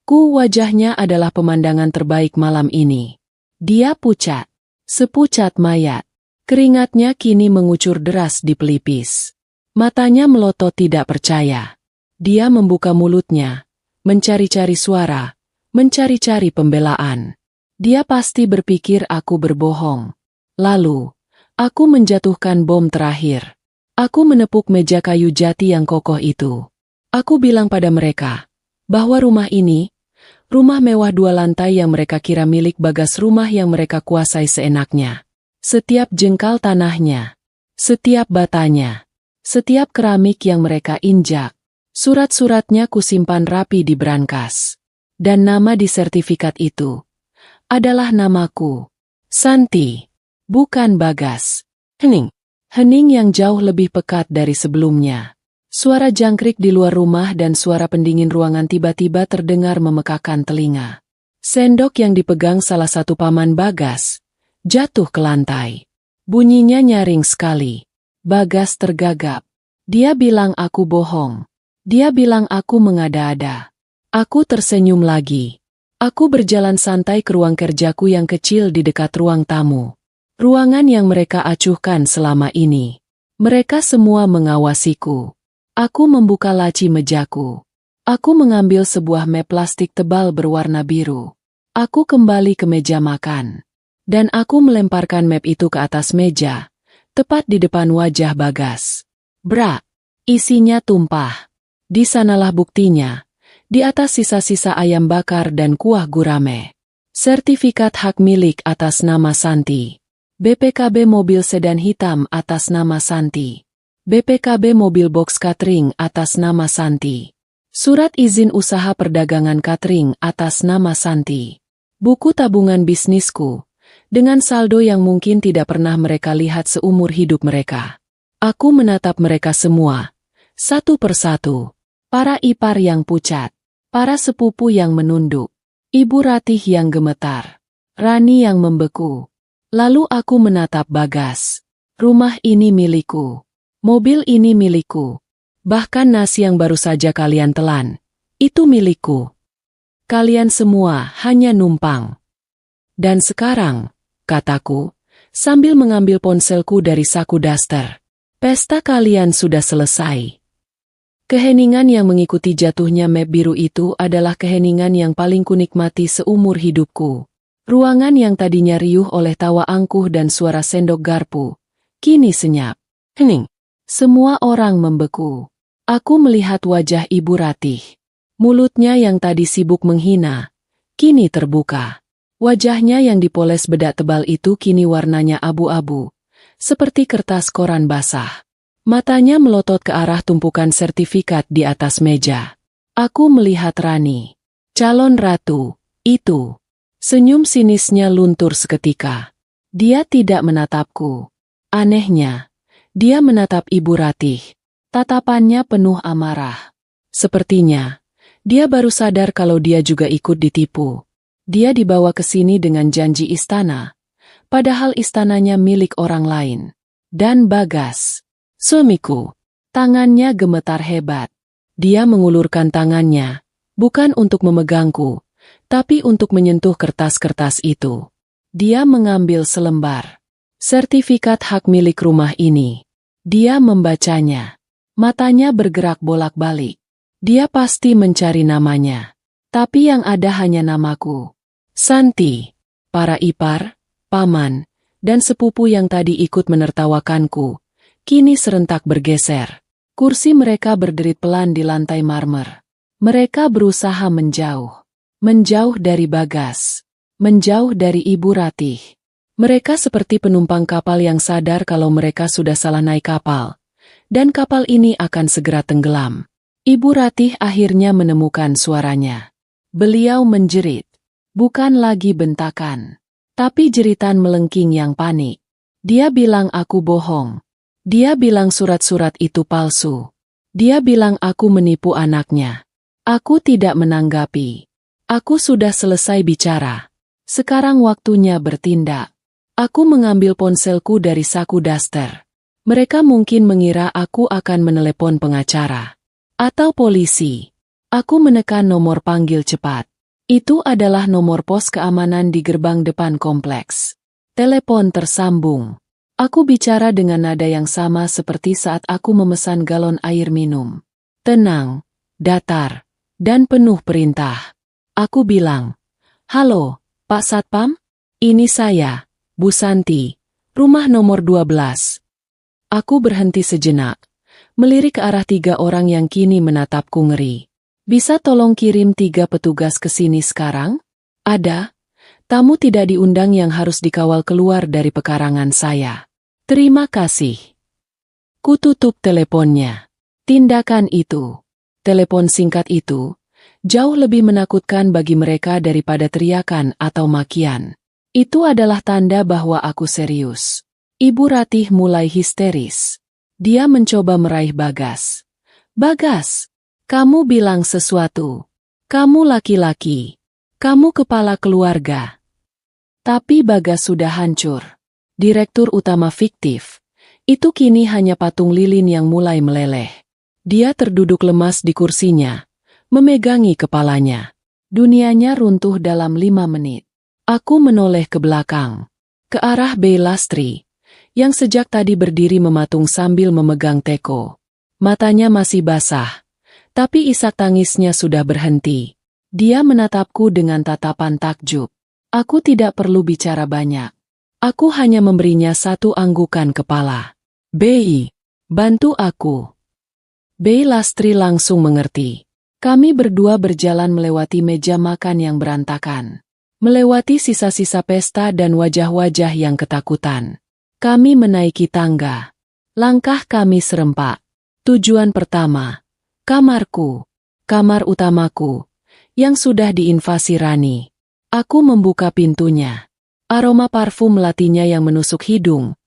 Wajahnya adalah pemandangan terbaik malam ini. Dia pucat, sepucat mayat. Keringatnya kini mengucur deras di pelipis. Matanya melotot tidak percaya. Dia membuka mulutnya, mencari-cari suara, mencari-cari pembelaan. Dia pasti berpikir aku berbohong. Lalu, aku menjatuhkan bom terakhir. Aku menepuk meja kayu jati yang kokoh itu. Aku bilang pada mereka, bahwa rumah ini, rumah mewah 2 lantai yang mereka kira milik Bagas, rumah yang mereka kuasai seenaknya. Setiap jengkal tanahnya, setiap batanya, setiap keramik yang mereka injak, surat-suratnya kusimpan rapi di brankas. Dan nama di sertifikat itu adalah namaku, Santi, bukan Bagas. Hening. Hening yang jauh lebih pekat dari sebelumnya. Suara jangkrik di luar rumah dan suara pendingin ruangan tiba-tiba terdengar memekakan telinga. Sendok yang dipegang salah satu paman Bagas jatuh ke lantai. Bunyinya nyaring sekali. Bagas tergagap. Dia bilang aku bohong. Dia bilang aku mengada-ada. Aku tersenyum lagi. Aku berjalan santai ke ruang kerjaku yang kecil di dekat ruang tamu. Ruangan yang mereka acuhkan selama ini. Mereka semua mengawasiku. Aku membuka laci mejaku. Aku mengambil sebuah map plastik tebal berwarna biru. Aku kembali ke meja makan. Dan aku melemparkan map itu ke atas meja, tepat di depan wajah Bagas. Brak! Isinya tumpah. Di sanalah buktinya. Di atas sisa-sisa ayam bakar dan kuah gurame. Sertifikat hak milik atas nama Santi. BPKB mobil sedan hitam atas nama Santi. BPKB mobil box catering atas nama Santi. Surat izin usaha perdagangan catering atas nama Santi. Buku tabungan bisnisku, dengan saldo yang mungkin tidak pernah mereka lihat seumur hidup mereka. Aku menatap mereka semua, satu persatu. Para ipar yang pucat, para sepupu yang menunduk, Ibu Ratih yang gemetar, Rani yang membeku. Lalu aku menatap Bagas. Rumah ini milikku. Mobil ini milikku. Bahkan nasi yang baru saja kalian telan, itu milikku. Kalian semua hanya numpang. Dan sekarang, kataku, sambil mengambil ponselku dari saku daster, pesta kalian sudah selesai. Keheningan yang mengikuti jatuhnya map biru itu adalah keheningan yang paling kunikmati seumur hidupku. Ruangan yang tadinya riuh oleh tawa angkuh dan suara sendok garpu, kini senyap. Hening. Semua orang membeku. Aku melihat wajah Ibu Ratih. Mulutnya yang tadi sibuk menghina, kini terbuka. Wajahnya yang dipoles bedak tebal itu kini warnanya abu-abu, seperti kertas koran basah. Matanya melotot ke arah tumpukan sertifikat di atas meja. Aku melihat Rani, calon ratu, itu. Senyum sinisnya luntur seketika. Dia tidak menatapku. Anehnya, dia menatap Ibu Ratih. Tatapannya penuh amarah. Sepertinya, dia baru sadar kalau dia juga ikut ditipu. Dia dibawa ke sini dengan janji istana, padahal istananya milik orang lain. Dan Bagas, suamiku, tangannya gemetar hebat. Dia mengulurkan tangannya, bukan untuk memegangku, tapi untuk menyentuh kertas-kertas itu. Dia mengambil selembar sertifikat hak milik rumah ini. Dia membacanya. Matanya bergerak bolak-balik. Dia pasti mencari namanya. Tapi yang ada hanya namaku. Santi. Para ipar, paman, dan sepupu yang tadi ikut menertawakanku, kini serentak bergeser. Kursi mereka berderit pelan di lantai marmer. Mereka berusaha menjauh. Menjauh dari Bagas. Menjauh dari Ibu Ratih. Mereka seperti penumpang kapal yang sadar kalau mereka sudah salah naik kapal. Dan kapal ini akan segera tenggelam. Ibu Ratih akhirnya menemukan suaranya. Beliau menjerit. Bukan lagi bentakan. Tapi jeritan melengking yang panik. Dia bilang aku bohong. Dia bilang surat-surat itu palsu. Dia bilang aku menipu anaknya. Aku tidak menanggapi. Aku sudah selesai bicara. Sekarang waktunya bertindak. Aku mengambil ponselku dari saku daster. Mereka mungkin mengira aku akan menelepon pengacara. Atau polisi. Aku menekan nomor panggil cepat. Itu adalah nomor pos keamanan di gerbang depan kompleks. Telepon tersambung. Aku bicara dengan nada yang sama seperti saat aku memesan galon air minum. Tenang, datar, dan penuh perintah. Aku bilang, "Halo, Pak Satpam? Ini saya, Bu Santi, rumah nomor 12. Aku berhenti sejenak, melirik ke arah 3 orang yang kini menatapku ngeri. Bisa tolong kirim 3 petugas ke sini sekarang? Ada. Tamu tidak diundang yang harus dikawal keluar dari pekarangan saya. Terima kasih." Kututup teleponnya. Tindakan itu, telepon singkat itu, jauh lebih menakutkan bagi mereka daripada teriakan atau makian. Itu adalah tanda bahwa aku serius. Ibu Ratih mulai histeris. Dia mencoba meraih Bagas. "Bagas, kamu bilang sesuatu. Kamu laki-laki. Kamu kepala keluarga." Tapi Bagas sudah hancur. Direktur utama fiktif. Itu kini hanya patung lilin yang mulai meleleh. Dia terduduk lemas di kursinya, memegangi kepalanya. Dunianya runtuh dalam 5 menit. Aku menoleh ke belakang, ke arah Bei Lastri, yang sejak tadi berdiri mematung sambil memegang teko. Matanya masih basah, tapi isak tangisnya sudah berhenti. Dia menatapku dengan tatapan takjub. Aku tidak perlu bicara banyak. Aku hanya memberinya satu anggukan kepala. Bei, bantu aku. Bei Lastri langsung mengerti. Kami berdua berjalan melewati meja makan yang berantakan. Melewati sisa-sisa pesta dan wajah-wajah yang ketakutan. Kami menaiki tangga. Langkah kami serempak. Tujuan pertama, kamarku. Kamar utamaku, yang sudah diinvasi Rani. Aku membuka pintunya. Aroma parfum melatinya yang menusuk hidung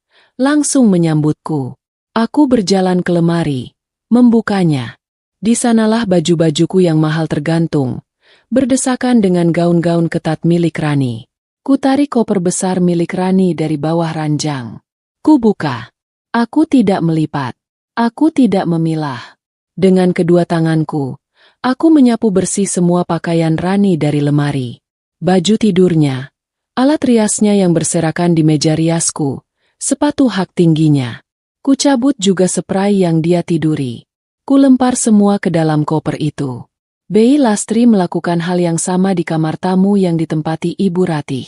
langsung menyambutku. Aku berjalan ke lemari, membukanya. Di sanalah baju-bajuku yang mahal tergantung, berdesakan dengan gaun-gaun ketat milik Rani. Kutarik koper besar milik Rani dari bawah ranjang. Kubuka. Aku tidak melipat. Aku tidak memilah. Dengan kedua tanganku, aku menyapu bersih semua pakaian Rani dari lemari. Baju tidurnya, alat riasnya yang berserakan di meja riasku, sepatu hak tingginya. Kucabut juga spray yang dia tiduri. Kulempar semua ke dalam koper itu. Bei Lastri melakukan hal yang sama di kamar tamu yang ditempati Ibu Ratih.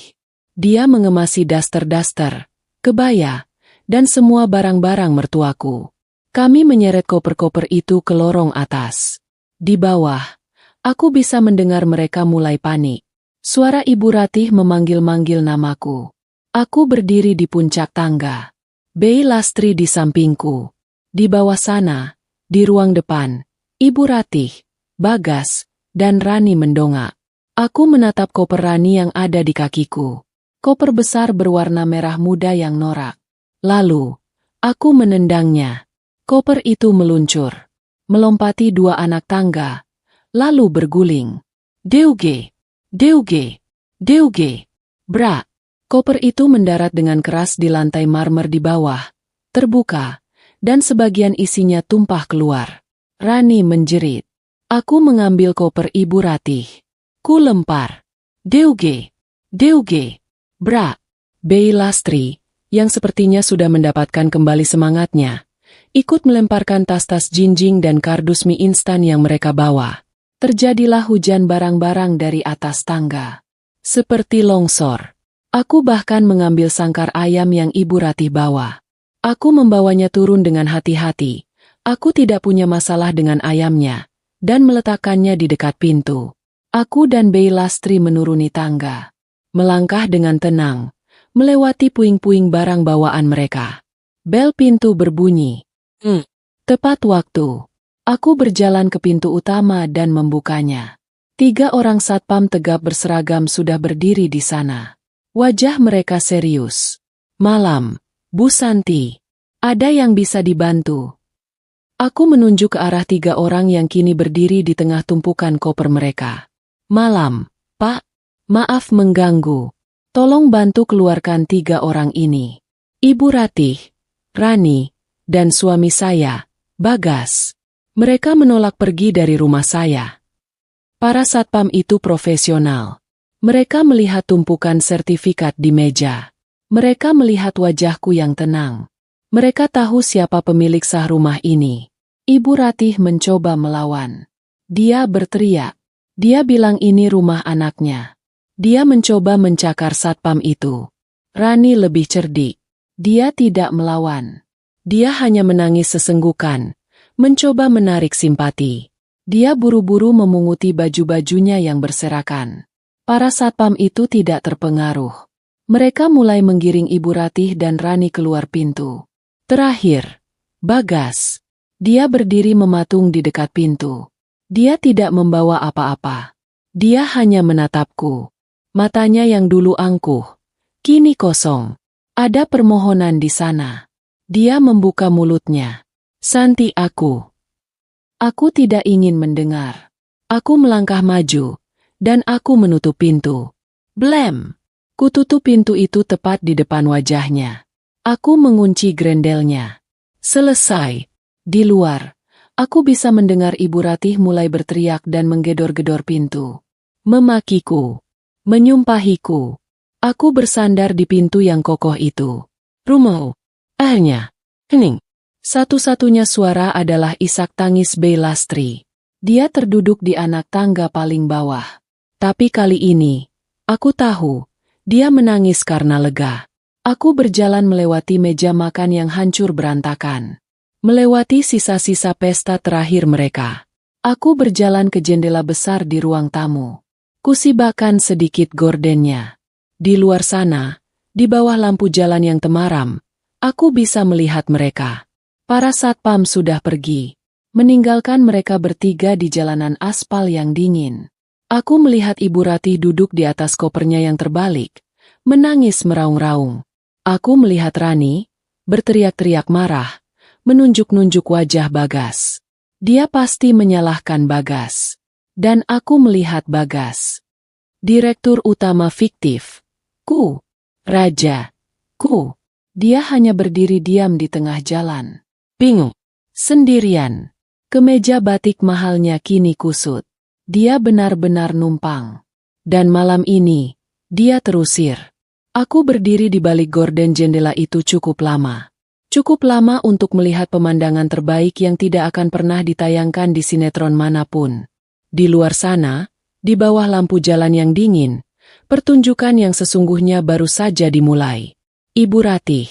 Dia mengemasi daster-daster, kebaya, dan semua barang-barang mertuaku. Kami menyeret koper-koper itu ke lorong atas. Di bawah, aku bisa mendengar mereka mulai panik. Suara Ibu Ratih memanggil-manggil namaku. Aku berdiri di puncak tangga. Bei Lastri di sampingku. Di bawah sana, di ruang depan, Ibu Ratih, Bagas, dan Rani mendongak. Aku menatap koper Rani yang ada di kakiku. Koper besar berwarna merah muda yang norak. Lalu, aku menendangnya. Koper itu meluncur, melompati 2 anak tangga, lalu berguling. Deuge, deuge, deuge, brak. Koper itu mendarat dengan keras di lantai marmer di bawah, terbuka, dan sebagian isinya tumpah keluar. Rani menjerit. Aku mengambil koper Ibu Ratih. Ku lempar. Deuge, deuge, brak. Bei Lastri, yang sepertinya sudah mendapatkan kembali semangatnya, ikut melemparkan tas-tas jinjing dan kardus mie instan yang mereka bawa. Terjadilah hujan barang-barang dari atas tangga. Seperti longsor. Aku bahkan mengambil sangkar ayam yang Ibu Ratih bawa. Aku membawanya turun dengan hati-hati. Aku tidak punya masalah dengan ayamnya, dan meletakkannya di dekat pintu. Aku dan Bei Lastri menuruni tangga. Melangkah dengan tenang, melewati puing-puing barang bawaan mereka. Bel pintu berbunyi. Tepat waktu. Aku berjalan ke pintu utama dan membukanya. 3 orang satpam tegap berseragam sudah berdiri di sana. Wajah mereka serius. Malam, Bu Santi. Ada yang bisa dibantu? Aku menunjuk ke arah 3 orang yang kini berdiri di tengah tumpukan koper mereka. Malam, Pak. Maaf mengganggu. Tolong bantu keluarkan 3 orang ini. Ibu Ratih, Rani, dan suami saya, Bagas. Mereka menolak pergi dari rumah saya. Para satpam itu profesional. Mereka melihat tumpukan sertifikat di meja. Mereka melihat wajahku yang tenang. Mereka tahu siapa pemilik sah rumah ini. Ibu Ratih mencoba melawan. Dia berteriak. Dia bilang ini rumah anaknya. Dia mencoba mencakar satpam itu. Rani lebih cerdik. Dia tidak melawan. Dia hanya menangis sesenggukan, mencoba menarik simpati. Dia buru-buru memunguti baju-bajunya yang berserakan. Para satpam itu tidak terpengaruh. Mereka mulai menggiring Ibu Ratih dan Rani keluar pintu. Terakhir, Bagas. Dia berdiri mematung di dekat pintu. Dia tidak membawa apa-apa. Dia hanya menatapku. Matanya yang dulu angkuh, kini kosong. Ada permohonan di sana. Dia membuka mulutnya. Santi aku. Aku tidak ingin mendengar. Aku melangkah maju. Dan aku menutup pintu. Blam! Kututup pintu itu tepat di depan wajahnya. Aku mengunci grendelnya. Selesai. Di luar, aku bisa mendengar Ibu Ratih mulai berteriak dan menggedor-gedor pintu. Memakiku. Menyumpahiku. Aku bersandar di pintu yang kokoh itu. Rumau. Akhirnya. Hening. Satu-satunya suara adalah isak tangis Bey Lastri. Dia terduduk di anak tangga paling bawah. Tapi kali ini, aku tahu, dia menangis karena lega. Aku berjalan melewati meja makan yang hancur berantakan. Melewati sisa-sisa pesta terakhir mereka. Aku berjalan ke jendela besar di ruang tamu. Kusibakan sedikit gordennya. Di luar sana, di bawah lampu jalan yang temaram, aku bisa melihat mereka. Para satpam sudah pergi, meninggalkan mereka bertiga di jalanan aspal yang dingin. Aku melihat Ibu Ratih duduk di atas kopernya yang terbalik, menangis meraung-raung. Aku melihat Rani, berteriak-teriak marah, menunjuk-nunjuk wajah Bagas. Dia pasti menyalahkan Bagas. Dan aku melihat Bagas. Direktur utama fiktif. Raja. Dia hanya berdiri diam di tengah jalan. Bingung. Sendirian. Kemeja batik mahalnya kini kusut. Dia benar-benar numpang. Dan malam ini, dia terusir. Aku berdiri di balik gorden jendela itu cukup lama. Cukup lama untuk melihat pemandangan terbaik yang tidak akan pernah ditayangkan di sinetron manapun. Di luar sana, di bawah lampu jalan yang dingin, pertunjukan yang sesungguhnya baru saja dimulai. Ibu Ratih,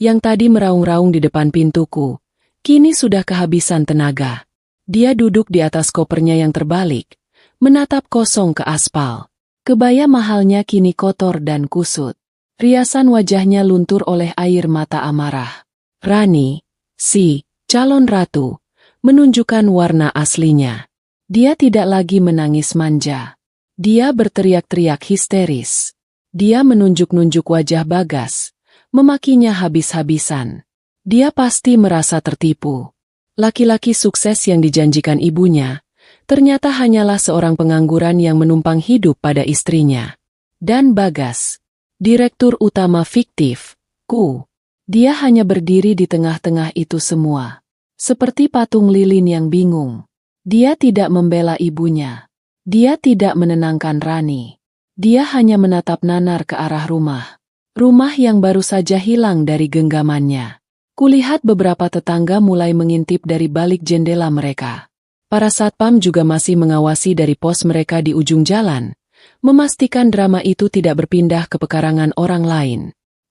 yang tadi meraung-raung di depan pintuku, kini sudah kehabisan tenaga. Dia duduk di atas kopernya yang terbalik, menatap kosong ke aspal. Kebaya mahalnya kini kotor dan kusut. Riasan wajahnya luntur oleh air mata amarah. Rani, si calon ratu, menunjukkan warna aslinya. Dia tidak lagi menangis manja. Dia berteriak-teriak histeris. Dia menunjuk-nunjuk wajah Bagas, memakinya habis-habisan. Dia pasti merasa tertipu. Laki-laki sukses yang dijanjikan ibunya, ternyata hanyalah seorang pengangguran yang menumpang hidup pada istrinya. Dan Bagas, direktur utama fiktif, dia hanya berdiri di tengah-tengah itu semua. Seperti patung lilin yang bingung. Dia tidak membela ibunya. Dia tidak menenangkan Rani. Dia hanya menatap nanar ke arah rumah. Rumah yang baru saja hilang dari genggamannya. Kulihat beberapa tetangga mulai mengintip dari balik jendela mereka. Para satpam juga masih mengawasi dari pos mereka di ujung jalan, memastikan drama itu tidak berpindah ke pekarangan orang lain.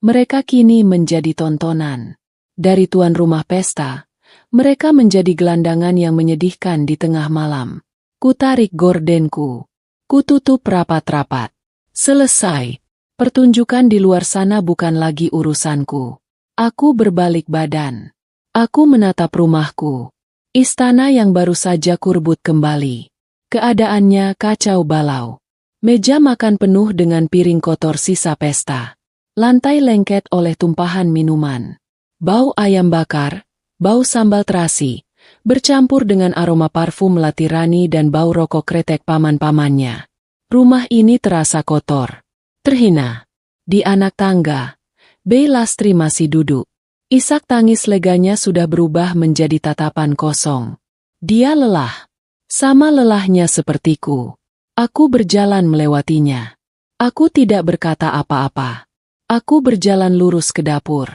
Mereka kini menjadi tontonan. Dari tuan rumah pesta, mereka menjadi gelandangan yang menyedihkan di tengah malam. Kutarik gordenku. Kututup rapat-rapat. Selesai. Pertunjukan di luar sana bukan lagi urusanku. Aku berbalik badan. Aku menatap rumahku. Istana yang baru saja kurbut kembali. Keadaannya kacau balau. Meja makan penuh dengan piring kotor sisa pesta. Lantai lengket oleh tumpahan minuman. Bau ayam bakar, bau sambal terasi, bercampur dengan aroma parfum Melati Rani dan bau rokok kretek paman-pamannya. Rumah ini terasa kotor. Terhina. Di anak tangga, Bey Lastri masih duduk. Isak tangis leganya sudah berubah menjadi tatapan kosong. Dia lelah. Sama lelahnya sepertiku. Aku berjalan melewatinya. Aku tidak berkata apa-apa. Aku berjalan lurus ke dapur.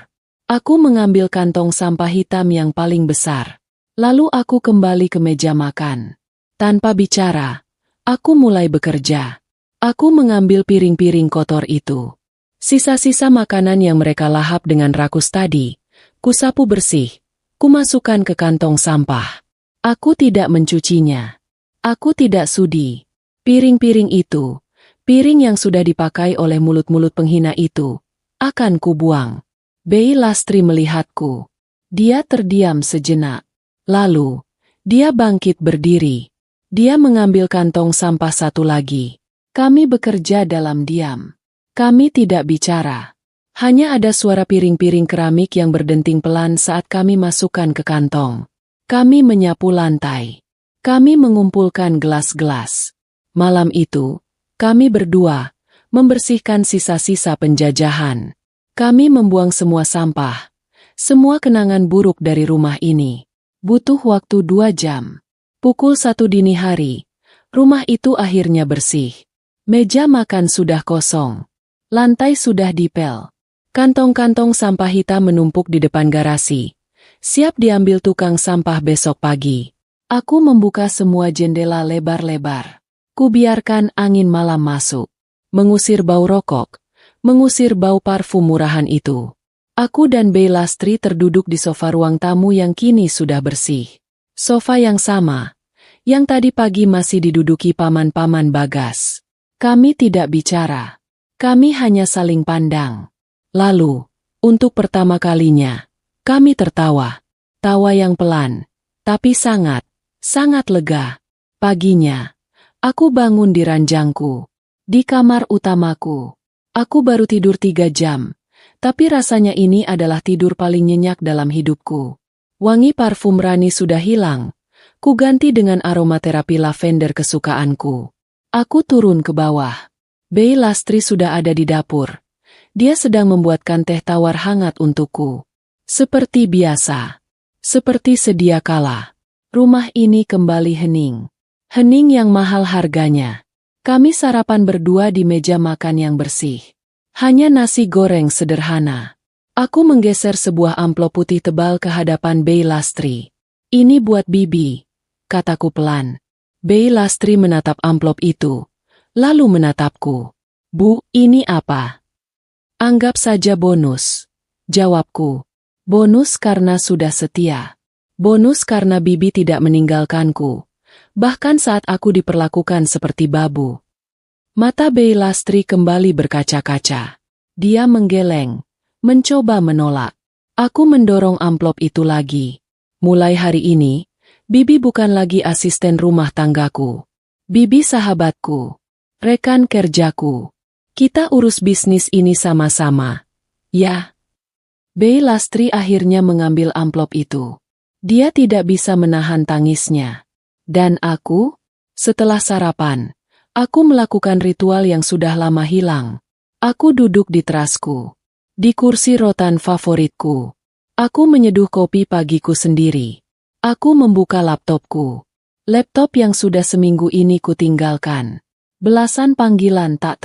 Aku mengambil kantong sampah hitam yang paling besar. Lalu aku kembali ke meja makan. Tanpa bicara, aku mulai bekerja. Aku mengambil piring-piring kotor itu. Sisa-sisa makanan yang mereka lahap dengan rakus tadi, kusapu bersih, kumasukkan ke kantong sampah. Aku tidak mencucinya. Aku tidak sudi. Piring-piring itu, piring yang sudah dipakai oleh mulut-mulut penghina itu, akan kubuang. Bey Lastri melihatku. Dia terdiam sejenak. Lalu, dia bangkit berdiri. Dia mengambil kantong sampah satu lagi. Kami bekerja dalam diam. Kami tidak bicara. Hanya ada suara piring-piring keramik yang berdenting pelan saat kami masukkan ke kantong. Kami menyapu lantai. Kami mengumpulkan gelas-gelas. Malam itu, kami berdua membersihkan sisa-sisa penjajahan. Kami membuang semua sampah, semua kenangan buruk dari rumah ini. Butuh waktu 2 jam. Pukul 1 dini hari, rumah itu akhirnya bersih. Meja makan sudah kosong. Lantai sudah dipel. Kantong-kantong sampah hitam menumpuk di depan garasi. Siap diambil tukang sampah besok pagi. Aku membuka semua jendela lebar-lebar. Kubiarkan angin malam masuk. Mengusir bau rokok. Mengusir bau parfum murahan itu. Aku dan Bey Lastri terduduk di sofa ruang tamu yang kini sudah bersih. Sofa yang sama, yang tadi pagi masih diduduki paman-paman Bagas. Kami tidak bicara. Kami hanya saling pandang. Lalu, untuk pertama kalinya, kami tertawa. Tawa yang pelan, tapi sangat, sangat lega. Paginya, aku bangun di ranjangku, di kamar utamaku. Aku baru tidur 3 jam, tapi rasanya ini adalah tidur paling nyenyak dalam hidupku. Wangi parfum Rani sudah hilang, ku ganti dengan aromaterapi lavender kesukaanku. Aku turun ke bawah. Bey Lastri sudah ada di dapur. Dia sedang membuatkan teh tawar hangat untukku. Seperti biasa. Seperti sedia kala. Rumah ini kembali hening. Hening yang mahal harganya. Kami sarapan berdua di meja makan yang bersih. Hanya nasi goreng sederhana. Aku menggeser sebuah amplop putih tebal ke hadapan Bey Lastri. Ini buat Bibi, kataku pelan. Bey Lastri menatap amplop itu, lalu menatapku. Bu, ini apa? Anggap saja bonus, jawabku. Bonus karena sudah setia. Bonus karena Bibi tidak meninggalkanku. Bahkan saat aku diperlakukan seperti babu. Mata Bey Lastri kembali berkaca-kaca. Dia menggeleng, mencoba menolak. Aku mendorong amplop itu lagi. Mulai hari ini, Bibi bukan lagi asisten rumah tanggaku. Bibi sahabatku. Rekan kerjaku. Kita urus bisnis ini sama-sama. Ya. Bey Lastri akhirnya mengambil amplop itu. Dia tidak bisa menahan tangisnya. Dan aku, setelah sarapan, aku melakukan ritual yang sudah lama hilang. Aku duduk di terasku, di kursi rotan favoritku. Aku menyeduh kopi pagiku sendiri. Aku membuka laptopku. Laptop yang sudah seminggu ini kutinggalkan. Belasan panggilan tak